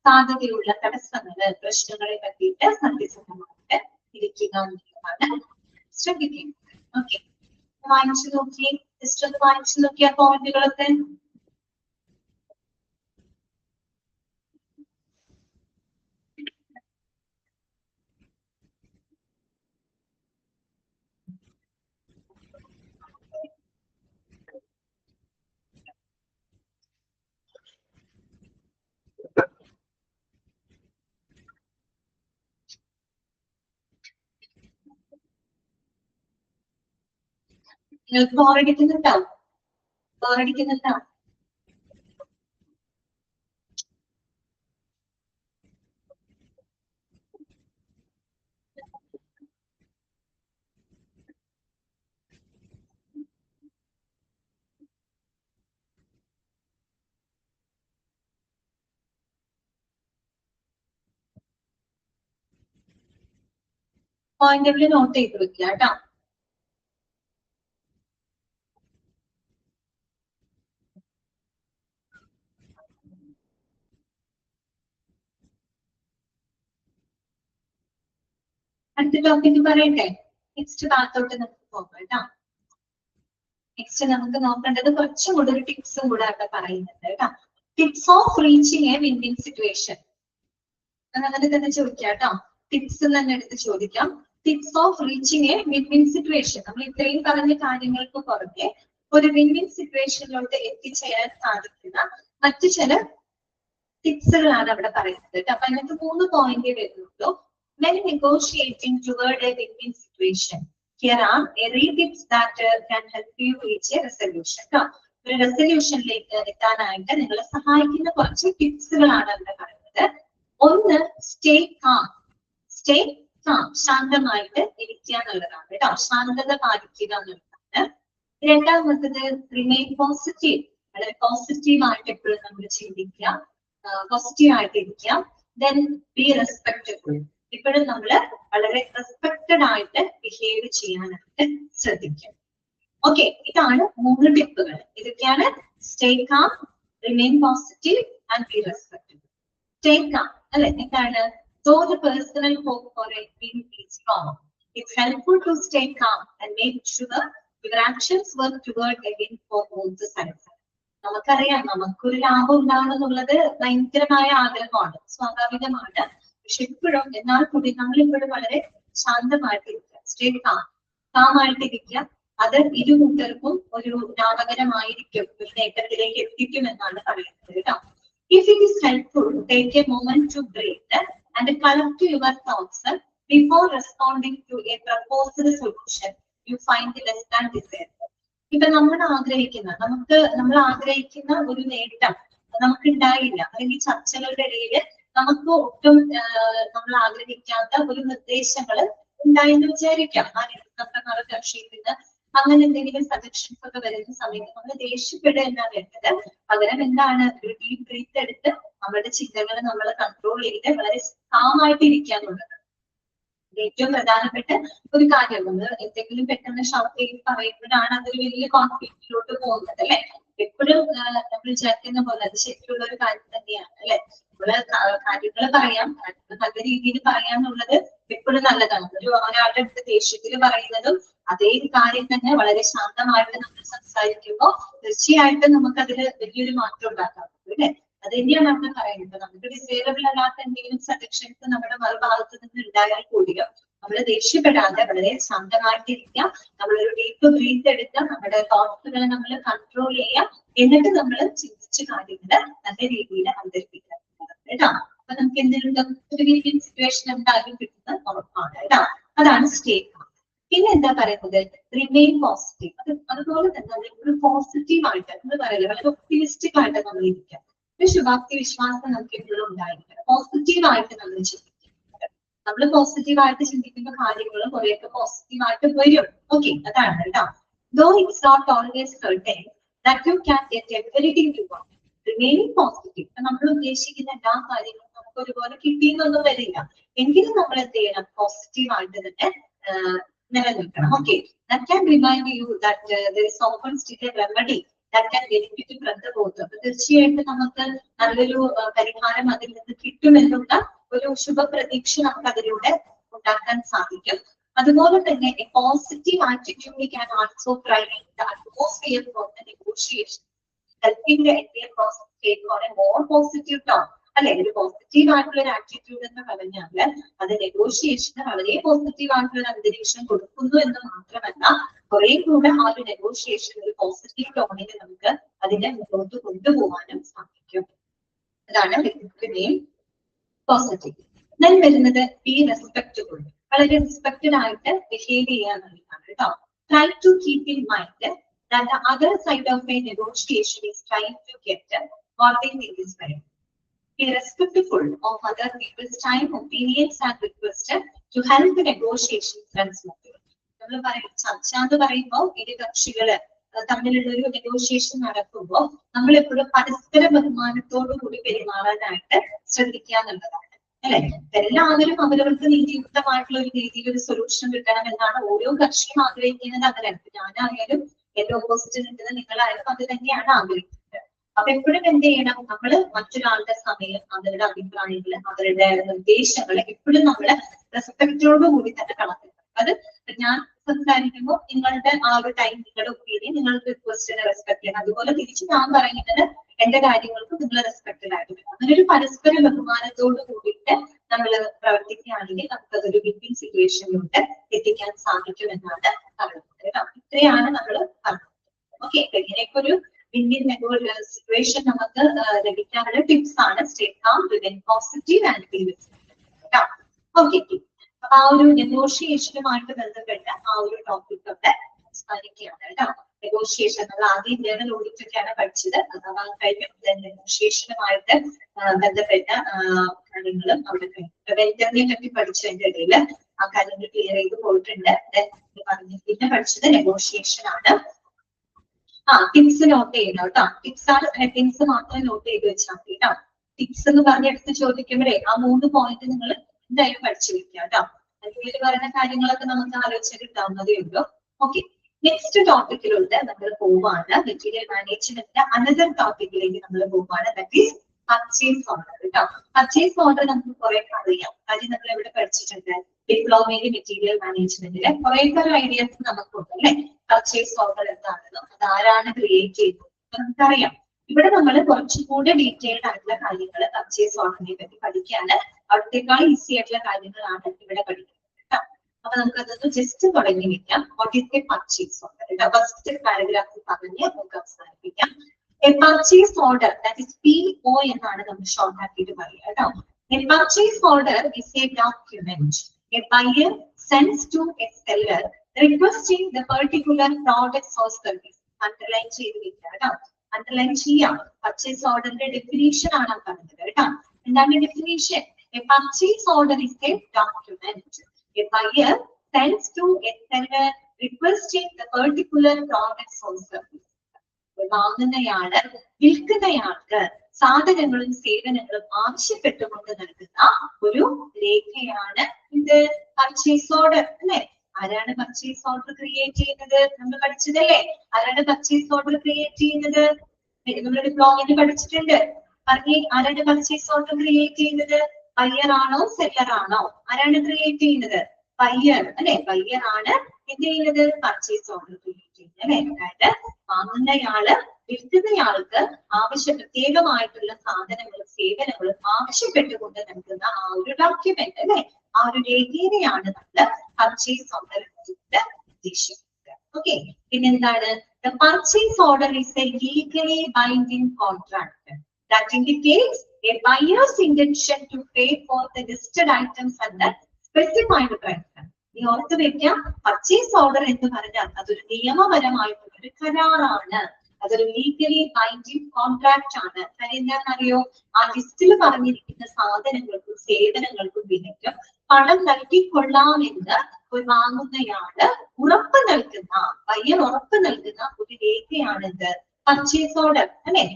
സാധ്യതയുള്ള തടസ്സങ്ങള് പ്രശ്നങ്ങളെ പറ്റിയിട്ട് സത്യസന്ധമായിട്ട് ഇരിക്കുക എന്നുള്ളതാണ് ശ്രദ്ധിക്കുന്നത്. ഓക്കെ, വായിച്ചു നോക്കി, ജസ്റ്റ് ഒന്ന് വായിച്ചു നോക്കിയ പോയിന്റുകളൊക്കെ. നിങ്ങൾക്ക് ബോറടിക്കുന്നുണ്ടോ? പോയിന്റുകൾ നോട്ട് ചെയ്ത് വെക്കുക കേട്ടോ. അടുത്ത ടോപ്പിക്ക് പറയട്ടെ, നെക്സ്റ്റ് ഭാഗത്തോട്ട് നമുക്ക് പോകാം കേട്ടോ. നെക്സ്റ്റ് നമുക്ക് നോക്കേണ്ടത് കുറച്ചും കൂടെ ഒരു ടിപ്സും കൂടെ അവിടെ പറയുന്നുണ്ട് കേട്ടോ. Tips of reaching A win win situation, അങ്ങനെ തന്നെ ചോദിക്കാം കേട്ടോ. ടിപ്സ് തന്നെ എടുത്ത് ചോദിക്കാം. Tips of reaching A win win situation, നമ്മൾ ഇത്രയും പറഞ്ഞ കാര്യങ്ങൾക്ക് പുറകെ ഒരു വിൻ-വിൻ സിറ്റുവേഷനിലോട്ട് എത്തിച്ചേരാൻ സാധിക്കുന്ന മറ്റു ചില ടിപ്സുകളാണ് അവിടെ പറയുന്നത് കേട്ടോ. അപ്പൊ അതിനകത്ത് 3 പോയിന്റ് വരുന്നുള്ളൂ. when negotiating toward a win-win situation, here are a tips that can help you reach a resolution. ഒരു റെസൊല്യൂഷനിലേക്ക് എത്താനായിട്ട് നിങ്ങളെ സഹായിക്കുന്ന കുറച്ച് ടിപ്സുകളാണ് ഇവിടെ പറയുന്നത്. ഒന്ന്, സ്റ്റേ കാം. ശാന്തമായിട്ട് ഇരിക്കുക എന്നുള്ളതാണ് കേട്ടോ. ശാന്തത പാലിക്കുക എന്നുള്ളതാണ്. രണ്ടാമത്തത്, റിമെയിൻ പോസിറ്റീവ്. വളരെ പോസിറ്റീവ് ആയിട്ട് എപ്പോഴും നമ്മൾ ചിന്തിക്കുക, പോസിറ്റീവ് ആയിട്ട് ഇരിക്കുക. Then B respectable. ഇപ്പോഴും നമ്മൾ വളരെ റെസ്പെക്റ്റഡ് ആയിട്ട് ബിഹേവ് ചെയ്യാനായിട്ട് ശ്രദ്ധിക്കുക. ഓക്കെ, ഇതാണ് 3 ടിപ്പുകൾ. ഇതൊക്കെയാണ് stay calm, remain positive and B respectable. Stay calm അല്ലെ, എന്താണ്? Though the personal hope for a win is strong, it's helpful to stay calm and make sure your actions work toward a win for both the sides. നമുക്കറിയാം, നമുക്കൊരു ലാഭം ഉണ്ടാവണമെന്നുള്ളത് ഭയങ്കരമായ ആഗ്രഹമാണ്, സ്വാഭാവികമാണ്. പക്ഷെ ഇപ്പോഴും എന്നാൽ കൂടി നമ്മളിപ്പോഴും വളരെ ശാന്തമായിട്ടിരിക്കുക, സ്റ്റേ കാമായിട്ടിരിക്കുക. അത് ഇരുകൂട്ടർക്കും ഒരു ലാഭകരമായിരിക്കും, ഒരു നേട്ടത്തിലേക്ക് എത്തിക്കും എന്നാണ് പറയുന്നത് കേട്ടോ. If it is helpful, take a moment to breathe and collect your thoughts before responding to a proposed solution you find less than desirable. ഇപ്പൊ നമ്മൾ ആഗ്രഹിക്കുന്ന ഒരു നേട്ടം നമുക്ക് ഉണ്ടായില്ല, അല്ലെങ്കിൽ ചർച്ചകളുടെ ഇടയിൽ നമുക്ക് ഒട്ടും നമ്മൾ ആഗ്രഹിക്കാത്ത ഒരു നിർദ്ദേശങ്ങൾ ഉണ്ടായെന്ന് വിചാരിക്കാം. നമ്മുടെ മറുകക്ഷിയിൽ നിന്ന് അങ്ങനെ എന്തെങ്കിലും സജഷൻസ് ഒക്കെ വരുന്ന സമയത്ത് നമ്മൾ ദേഷ്യപ്പെടുക എന്നാ വേണ്ടത്. പകരം എന്താണ്, ഒരു ഡീപ് ബ്രീത്ത് എടുത്ത് നമ്മുടെ ചിന്തകൾ നമ്മൾ കൺട്രോൾ ചെയ്ത് വളരെ കാമായിട്ട് ഇരിക്കുക എന്നുള്ളത് ഏറ്റവും പ്രധാനപ്പെട്ട ഒരു കാര്യം. നമ്മൾ എന്തെങ്കിലും പെട്ടെന്ന് ഷൗട്ട് ചെയ്ത് പറയുമ്പോഴാണ് അതൊരു വലിയ കോൺഫ്ലിക്റ്റിലോട്ട് പോകുന്നത് അല്ലെ. എപ്പോഴും നമ്മൾ വിചാരിക്കുന്ന പോലെ അത് ശരിക്കുള്ള ഒരു കാര്യം തന്നെയാണ് അല്ലെ. നമ്മള് കാര്യങ്ങൾ പറയാം, നല്ല രീതിയിൽ പറയാന്നുള്ളത് എപ്പോഴും നല്ലതാണ്. ഒരാളുടെ അടുത്ത് ദേഷ്യത്തിൽ പറയുന്നതും അതേ കാര്യം തന്നെ വളരെ ശാന്തമായിട്ട് നമ്മൾ സംസാരിക്കുമ്പോൾ തീർച്ചയായിട്ടും നമുക്ക് അതിൽ വലിയൊരു മാറ്റം ഉണ്ടാക്കാം അല്ലെ. അത് തന്നെയാണ് നമ്മൾ പറയുന്നത്. നമുക്ക് ഡിസൈറബിൾ അല്ലാത്ത എന്തെങ്കിലും സജഷൻസ് നമ്മുടെ മറുഭാഗത്ത് നിന്ന് ഉണ്ടായാൽ കൂടിയോ നമ്മൾ ദേഷ്യപ്പെടാതെ വളരെ ശാന്തമായിട്ടിരിക്കുക, നമ്മളൊരു ഡീപ്പ് ബ്രീത്ത് എടുക്കുക, നമ്മുടെ തോട്ട്സുകളെ നമ്മൾ കൺട്രോൾ ചെയ്യുക, എന്നിട്ട് നമ്മൾ ചിന്തിച്ച കാര്യങ്ങൾ നല്ല രീതിയിൽ അവതരിപ്പിക്കുക കേട്ടോ. അപ്പൊ നമുക്ക് എന്തെങ്കിലും ഒരു വീക്കിംഗ് സിറ്റുവേഷൻ എന്തായാലും കിട്ടുന്നത് ഉറപ്പാണ് കേട്ടോ. അതാണ് സ്റ്റേ കാം. പിന്നെ എന്താ പറയുന്നത്, റിമെയിൻ പോസിറ്റീവ്. അതുപോലെ തന്നെ നമ്മൾ പോസിറ്റീവ് ആയിട്ട് നമ്മൾ പറയില്ല, വളരെ ഒപ്റ്റിമിസ്റ്റിക് ആയിട്ട് നമ്മൾ ഇരിക്കുക. ഒരു ശുഭാപ്തി വിശ്വാസം നമുക്ക് എപ്പോഴും ഉണ്ടായിരിക്കണം. പോസിറ്റീവ് ആയിട്ട് നമ്മൾ ചിന്തിക്കുക. നമ്മൾ പോസിറ്റീവ് ആയിട്ട് ചിന്തിക്കുന്ന കാര്യങ്ങൾ കുറെയൊക്കെ പോസിറ്റീവ് ആയിട്ട് വരും. ഓക്കെ, അതാണ് കേട്ടോ. Though it's not always certain that you can get everything you want, remaining positive. നമ്മൾ ഉദ്ദേശിക്കുന്ന എല്ലാ കാര്യങ്ങളും നമുക്ക് ഒരുപോലെ കിട്ടിയെന്നൊന്നും വരില്ല. എങ്കിലും നമ്മൾ എന്ത് ചെയ്യണം, പോസിറ്റീവ് ആയിട്ട് തന്നെ നിലനിൽക്കണം. Okay, that can remind you that there is often still a remedy that can benefit from the both. അപ്പൊ തീർച്ചയായിട്ടും നമുക്ക് നല്ലൊരു പരിഹാരം അതിൽ നിന്ന് കിട്ടുമെന്നുള്ള ഒരു ശുഭപ്രതീക്ഷ നമുക്ക് അതിലൂടെ ഉണ്ടാക്കാൻ സാധിക്കും. അതുപോലെ തന്നെ a positive attitude can also thrive in the atmosphere for the negotiation, helping the entire process take on a more positive tone. അല്ലെ, ഒരു പോസിറ്റീവ് ആയിട്ടുള്ള ഒരു ആറ്റിറ്റ്യൂഡ് എന്ന് പറഞ്ഞാല് അത് നെഗോഷിയേഷന് വളരെ പോസിറ്റീവ് ആയിട്ടുള്ള ഒരു അന്തരീക്ഷം കൊടുക്കുന്നു എന്ന് മാത്രമല്ല, കുറെ കൂടെ ആ ഒരു നെഗോഷിയേഷൻ ഒരു പോസിറ്റീവ് ടോണിൽ നമുക്ക് അതിനെ മുന്നോട്ട് കൊണ്ടുപോകാനും സാധിക്കും. അതാണ് മെയിൻ പോസിറ്റീവ്. ദെൻ വരുന്നത് ബി റെസ്പെക്റ്റബിൾ. വളരെ റെസ്പെക്റ്റഡ് ആയിട്ട് ബിഹേവ് ചെയ്യാന്നുള്ളതാണ് കേട്ടോ. Try to keep in mind that the other side of a negotiation is trying to get what they think is right. Be respectful of other people's time, opinions and requests to help the negotiation run smoothly. നമ്മൾ പറയും ചർച്ച എന്ന് പറയുമ്പോൾ ഇരു കക്ഷികള് തമ്മിലുള്ള ഒരു negotiation നടക്കുമ്പോൾ നമ്മൾ എപ്പോഴും പരസ്പര ബഹുമാനത്തോടു കൂടി പെരുമാറാനായിട്ട് ശ്രദ്ധിക്കുക എന്നുള്ളതാണ് അല്ലെ. എല്ലാവരും അവരവർക്ക് നീതിയുക്തമായിട്ടുള്ള ഒരു രീതിയിൽ ഒരു സൊല്യൂഷൻ കിട്ടണം എന്നാണ് ഓരോ കക്ഷിയും ആഗ്രഹിക്കുന്നത്. അങ്ങനെയാണ് ഞാനായാലും എന്റെ ഓപ്പോസിറ്റ് നിൽക്കുന്ന നിങ്ങളായാലും അത് തന്നെയാണ് ആഗ്രഹിക്കുന്നത്. അപ്പൊ എപ്പോഴും എന്ത് ചെയ്യണം, നമ്മള് മറ്റൊരാളുടെ സമയം, അവരുടെ അഭിപ്രായങ്ങൾ, അവരുടെ നിർദ്ദേശങ്ങൾ എപ്പോഴും നമ്മള് റെസ്പെക്റ്റോടു കൂടി തന്നെ കണക്കാക്കണം. അത് ഞാൻ സംസാരിക്കുമ്പോൾ നിങ്ങളുടെ ആ ഒരു ടൈം, നിങ്ങളുടെ ഒപ്പീനിയൻ, നിങ്ങളുടെ റിക്വസ്റ്റിനെ റെസ്പെക്ട് ചെയ്യണം. അതുപോലെ തിരിച്ച് ഞാൻ പറയുന്നത് എന്റെ കാര്യങ്ങൾക്ക് നിങ്ങൾ റെസ്പെക്റ്റഡ് ആയിട്ട്. അങ്ങനെ ഒരു പരസ്പര ബഹുമാനത്തോട് കൂടിയിട്ട് നമ്മൾ പ്രവർത്തിക്കുകയാണെങ്കിൽ നമുക്കതൊരു വിൻ സിറ്റുവേഷനിലോട്ട് എത്തിക്കാൻ സാധിക്കും എന്നാണ് പറയുന്നത് കേട്ടോ. ഇത്രയാണ് നമ്മൾ പറഞ്ഞത്. ഓക്കെ, ഇങ്ങനെയൊക്കെ ഒരു വിൻ സിറ്റുവേഷൻ നമുക്ക് ലഭിക്കാനുള്ള ടിപ്സ് ആണ് stay calm, remain positive and B respected കേട്ടോ. ഓക്കെ. അപ്പൊ ആ ഒരു നെഗോഷിയേഷനുമായിട്ട് ബന്ധപ്പെട്ട ആ ഒരു ടോപ്പിക് ഒക്കെ സംസാരിക്കുകയാണ് കേട്ടോ. നെഗോഷിയേഷൻ നമ്മൾ ആദ്യം ഇന്റേണൽ ഓഡിറ്റ് ഒക്കെയാണ് പഠിച്ചത്, അഥവാ കഴിഞ്ഞു. നെഗോഷിയേഷനുമായിട്ട് ബന്ധപ്പെട്ട കാര്യങ്ങളും അവിടെ കഴിഞ്ഞു. വെൽഡറിനെ പറ്റി പഠിച്ചതിന്റെ ഇടയിൽ ആ കാര്യങ്ങൾ ക്ലിയർ ചെയ്ത് പോയിട്ടുണ്ട്. പറഞ്ഞു പിന്നെ പഠിച്ചത് നെഗോഷിയേഷൻ ആണ്. ടിപ്സ് നോട്ട് ചെയ്യണം കേട്ടോ. ടിപ്സ് മാത്രം നോട്ട് ചെയ്ത് വെച്ചാൽ മതി കേട്ടോ. ടിപ്സ് എന്ന് പറഞ്ഞെടുത്ത് ചോദിക്കുമ്പോഴേ ആ 3 പോയിന്റ് നിങ്ങൾ എന്തായാലും പഠിച്ചു വെക്കുക കേട്ടോ. അതിൽ പറയുന്ന കാര്യങ്ങളൊക്കെ നമുക്ക് ആലോചിച്ച് കിട്ടാവുന്നതേ ഉള്ളൂ. ഓക്കെ, നെക്സ്റ്റ് ടോപ്പിക്കിലൂടെ നമ്മൾ പോവാണ്. മെറ്റീരിയൽ മാനേജ്മെന്റിന്റെ അനദർ ടോപ്പിക്കിലേക്ക് നമ്മൾ പോവാണ്. ദാറ്റ് ഈസ് പർച്ചേസ് ഓർഡർ കേട്ടോ. പർച്ചേസ് ഓർഡർ നമുക്ക് കുറെ അറിയാം. കാര്യം നമ്മൾ എവിടെ പഠിച്ചിട്ടുണ്ട്, ഡിപ്ലോമ ഇൻ മെറ്റീരിയൽ മാനേജ്മെന്റിലെ കുറെ ഐഡിയാസ് നമുക്കുണ്ട് അല്ലെ. പർച്ചേസ് ഓർഡർ എന്താണെന്നും അത് ആരാണ് ക്രിയേറ്റ് ചെയ്തത് നമുക്കറിയാം. ഇവിടെ നമ്മൾ കുറച്ചുകൂടെ ഡീറ്റെയിൽഡ് ആയിട്ടുള്ള കാര്യങ്ങൾ പർച്ചേസ് ഓർഡറിനെ പറ്റി പഠിക്കാന് അവിടത്തേക്കാൾ ഈസി ആയിട്ടുള്ള കാര്യങ്ങളാണ് ഇവിടെ പഠിക്കുന്നത് കേട്ടോ. അപ്പൊ നമുക്ക് അതൊന്ന് ജസ്റ്റ് തുടങ്ങി വെക്കാം. What is A purchase order കേട്ടോ. ഫസ്റ്റ് പാരഗ്രാഫ് പറഞ്ഞ് നമുക്ക് അവസാനിപ്പിക്കാം. A purchase order, that is PO എന്നാണ് നമ്മൾ ഷോർട്ട് ആക്കിയിട്ട് പറയുക കേട്ടോ. A purchase order is a document a buyer sends to a seller requesting the particular product or service. Underline ചെയ്ത് വെക്കുക കേട്ടോ. അണ്ടർലൈൻ ചെയ്യാം. പർച്ചേസ് ഓർഡറിന്റെ ഡെഫിനേഷൻ ആണ് പറഞ്ഞത് കേട്ടോ. എന്താണ് definition? A purchase order is a document a buyer sends to a seller requesting the particular product or service. വാങ്ങുന്നയാള് വിൽക്കുന്നയാൾക്ക് സാധനങ്ങളും സേവനങ്ങളും ആവശ്യപ്പെട്ടുകൊണ്ട് നൽകുന്ന ഒരു രേഖയാണ് ഇത് പർച്ചേസ് ഓർഡർ അല്ലെ. ആരാണ് പർച്ചേസ് ഓർഡർ ക്രിയേറ്റ് ചെയ്യുന്നത്? നമ്മൾ പഠിച്ചതല്ലേ. ആരാണ് പർച്ചേസ് ഓർഡർ ക്രിയേറ്റ് ചെയ്യുന്നത്? നമ്മൾ ഡിപ്ലോമയിൽ പഠിച്ചിട്ടുണ്ട്. പറഞ്ഞേ, ആരാണ് പർച്ചേസ് ഓർഡർ ക്രിയേറ്റ് ചെയ്യുന്നത്? ബയ്യർ ആണോ സെല്ലർ ആണോ? ആരാണ് ക്രിയേറ്റ് ചെയ്യുന്നത്? ബയ്യർ അല്ലെ. ബയ്യർ ആണ് എന്ത് ചെയ്യുന്നത്? പർച്ചേസ് ഓർഡർ ക്രിയേറ്റ് ചെയ്യുന്നത് അല്ലെ. അതായത് വാങ്ങുന്നയാള് വിൽക്കുന്നയാൾക്ക് പ്രത്യേകമായിട്ടുള്ള സാധനങ്ങളും സേവനങ്ങളും ആവശ്യപ്പെട്ടുകൊണ്ട് നൽകുന്ന ആ ഒരു ഡോക്യുമെന്റ് അല്ലെ, ആ ഒരു രേഖയാണ് നമ്മൾ പർച്ചേസ് ഓർഡർ ഉദ്ദേശിക്കുന്നത്. ഓക്കെ, പിന്നെന്താണ്? The purchase order is a legally binding contract that indicates a buyer's intention to pay for the listed items under specified price. ഈ ഓർത്ത് വെക്കാം, പർച്ചേസ് ഓർഡർ എന്ന് പറഞ്ഞാൽ അതൊരു നിയമപരമായിട്ടുള്ള ഒരു കരാറാണ്. അതൊരു ലീഗലി ബൈൻഡിങ് കോൺട്രാക്ട് ആണ്. കാര്യം എന്താണെന്നറിയോ? ആ ലിസ്റ്റിൽ പറഞ്ഞിരിക്കുന്ന സാധനങ്ങൾക്കും സേവനങ്ങൾക്കും വിലയ്ക്കും പണം നൽകിക്കൊള്ളാമെന്ന് ഒരു വാങ്ങുന്നയാള് ഉറപ്പ് നൽകുന്ന, ബയ്യർ ഉറപ്പ് നൽകുന്ന ഒരു രേഖയാണിത് പർച്ചേസ് ഓർഡർ അല്ലെ.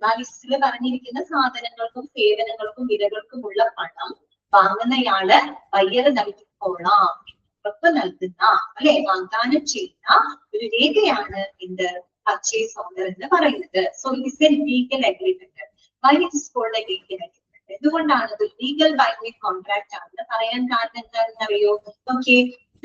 ആ ലിസ്റ്റിൽ പറഞ്ഞിരിക്കുന്ന സാധനങ്ങൾക്കും സേവനങ്ങൾക്കും വിലകൾക്കുമുള്ള പണം വാങ്ങുന്നയാള് ബയ്യർ നൽകിക്കൊള്ളാം ഉറപ്പ് നൽകുന്ന അല്ലെ, വാഗ്ദാനം ചെയ്യുന്ന ഒരു രേഖയാണ് എന്ത് പർച്ചേസ് ഓർഡർ എന്ന് പറയുന്നത്. So it is a legal agreement. Why it is called a legal agreement? എന്തുകൊണ്ടാണ് ഇത് ലീഗൽ ബൈൻഡിംഗ് കോൺട്രാക്ട് ആണെന്ന് പറയാൻ കാരണം എന്താണെന്ന് അറിയോ? Okay,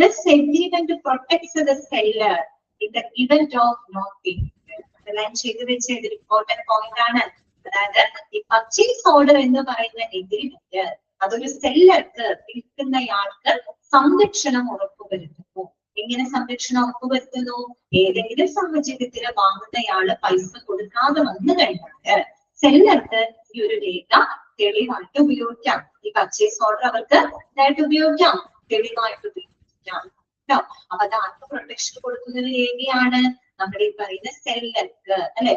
this agreement protects the seller in the event of not payment. അതെല്ലാം ചെയ്തു വെച്ച ഒരു ഇമ്പോർട്ടന്റ് പോയിന്റ് ആണ്. അതായത് ഈ പർച്ചേസ് ഓർഡർ എന്ന് പറയുന്ന എഗ്രിമെന്റ് അതൊരു സെല്ലർക്ക്, വിൽക്കുന്നയാൾക്ക് സംരക്ഷണം ഉറപ്പുവരുത്തുന്നു. എങ്ങനെ സംരക്ഷണം ഉറപ്പുവരുത്തുന്നു? ഏതെങ്കിലും സാഹചര്യത്തിൽ വാങ്ങുന്നയാള് പൈസ കൊടുക്കാതെ വന്നു കഴിഞ്ഞാൽ സെല്ലർക്ക് ഈ ഒരു രേഖ തെളിവായിട്ട് ഉപയോഗിക്കാം. ഈ പർച്ചേസ് ഓർഡർ അവർക്ക് ഇതായിട്ട് ഉപയോഗിക്കാം, തെളിവായിട്ട് ഉപയോഗിക്കാം കേട്ടോ. അപ്പൊ അത് ആർക്ക് പ്രൊട്ടക്ഷൻ കൊടുക്കുന്ന ഒരു രേഖയാണ്? നമ്മുടെ ഈ പറയുന്ന സെല്ലർക്ക് അല്ലെ,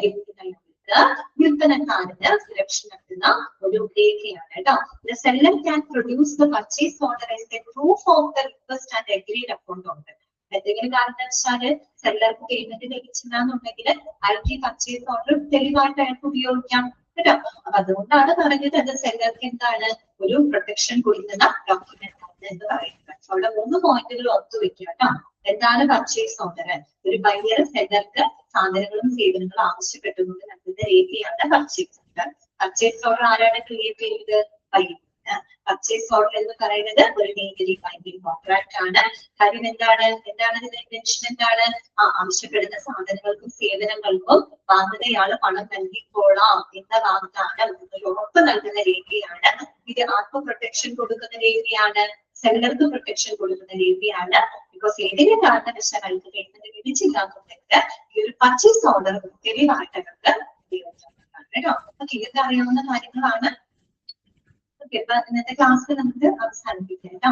വിൽപ്പനക്കാരന് സുരക്ഷ നൽകുന്ന ഒരു രേഖയാണ് കേട്ടോ. The seller can produce the purchase order as a proof of the request and agreed upon order. എന്തെങ്കിലും കാരണം വെച്ചാല് സെല്ലർക്ക് പേയ്മെന്റ് ലഭിച്ചില്ല എന്നുണ്ടെങ്കിൽ അയാൾക്ക് പർച്ചേസ് ഓർഡർ തെളിവായിട്ട് അയാൾക്ക് ഉപയോഗിക്കാം കേട്ടോ. അപ്പൊ അതുകൊണ്ടാണ് പറഞ്ഞത് അത് സെല്ലർക്ക് എന്താണ് ഒരു പ്രൊട്ടക്ഷൻ കൊടുക്കുന്ന ഡോക്യുമെന്റ് ആണ് എന്ന് പറയുന്നത്. അവിടെ 3 പോയിന്റുകൾ ഒത്തുവെക്കുക കേട്ടോ. എന്താണ് പർച്ചേസ് ഓർഡർ? ഒരു ബയ്യർ സെല്ലർക്ക് സാധനങ്ങളും സേവനങ്ങളും ആവശ്യപ്പെട്ടുകൊണ്ട് നൽകുന്ന രേഖയാണ് പർച്ചേസ് ഓർഡർ. പർച്ചേസ് ഓർഡർ ആരാണ് ക്രിയേറ്റ് ചെയ്തത്? ബയ്യർ. പർച്ചേസ് ഓർഡർ എന്ന് പറയുന്നത് ഒരു ലീഗലി ബൈൻഡിംഗ് കോൺട്രാക്ട് ആണ്. കാര്യം എന്താണ് ഇതിന്റെ ഇന്റൻഷൻ എന്താണ്? ആവശ്യപ്പെടുന്ന സാധനങ്ങൾക്കും സേവനങ്ങൾക്കും വാങ്ങുന്നയാള് പണം നൽകിക്കോളാം എന്ന വാഗ്ദാനം, ഒരു ഉറപ്പ് നൽകുന്ന രേഖയാണ് ഇത്. ആർക്ക് പ്രൊട്ടക്ഷൻ കൊടുക്കുന്ന രേഖയാണ്? സെല്ലർക്ക് പ്രൊട്ടക്ഷൻ കൊടുക്കുന്ന രേഖയാണ്. ബിക്കോസ് ഏതെങ്കിലും കാരണവശാൽ അയാൾക്ക് പേയ്മെന്റ് ലഭിച്ചില്ലാന്നുണ്ടെങ്കിൽ ഈ ഒരു പർച്ചേസ് ഓർഡർ തെളിവായിട്ട് അവർക്ക് ഉപയോഗിക്കാൻ കേട്ടോ. ഓക്കെ, ഇതൊക്കെ അറിയാവുന്ന കാര്യങ്ങളാണ്. ഓക്കെ, അപ്പൊ ഇന്നത്തെ ക്ലാസ്സിൽ നമുക്ക് അവസാനിപ്പിക്കാം കേട്ടോ.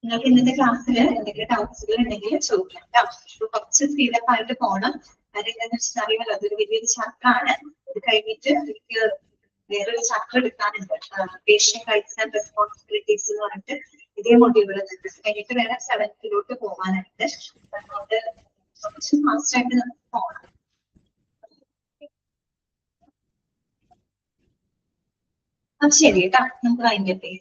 നിങ്ങൾക്ക് ഇന്നത്തെ ക്ലാസ്സിൽ എന്തെങ്കിലും ഡൗട്ട്സുകൾ ഉണ്ടെങ്കിൽ ചോദിക്കാം കേട്ടോ. കുറച്ച് സ്പീഡപ്പ് ആയിട്ട് പോകണം. കാര്യം എന്താണെന്ന് വെച്ചാൽ അറിയാമല്ലോ, അതൊരു വലിയൊരു ചാപ്റ്റർ ആണ്. ഇത് കഴിഞ്ഞിട്ട് എനിക്ക് വേറൊരു ചാപ്റ്റർ എടുക്കാനുണ്ട്, പേഷ്യന്റ് റൈറ്റ്സ് ആൻഡ് റെസ്പോൺസിബിലിറ്റീസ് എന്ന് പറഞ്ഞിട്ട് ഇതേ മൊഡ്യൂൾ കഴിഞ്ഞിട്ട് വേറെ 7th പോകാനായിട്ട്. അതുകൊണ്ട് കുറച്ച് ഫാസ്റ്റ് ആയിട്ട് നമുക്ക് പോകണം. ശരി കേട്ടോ, നമുക്ക് അതിന്റെ പേര്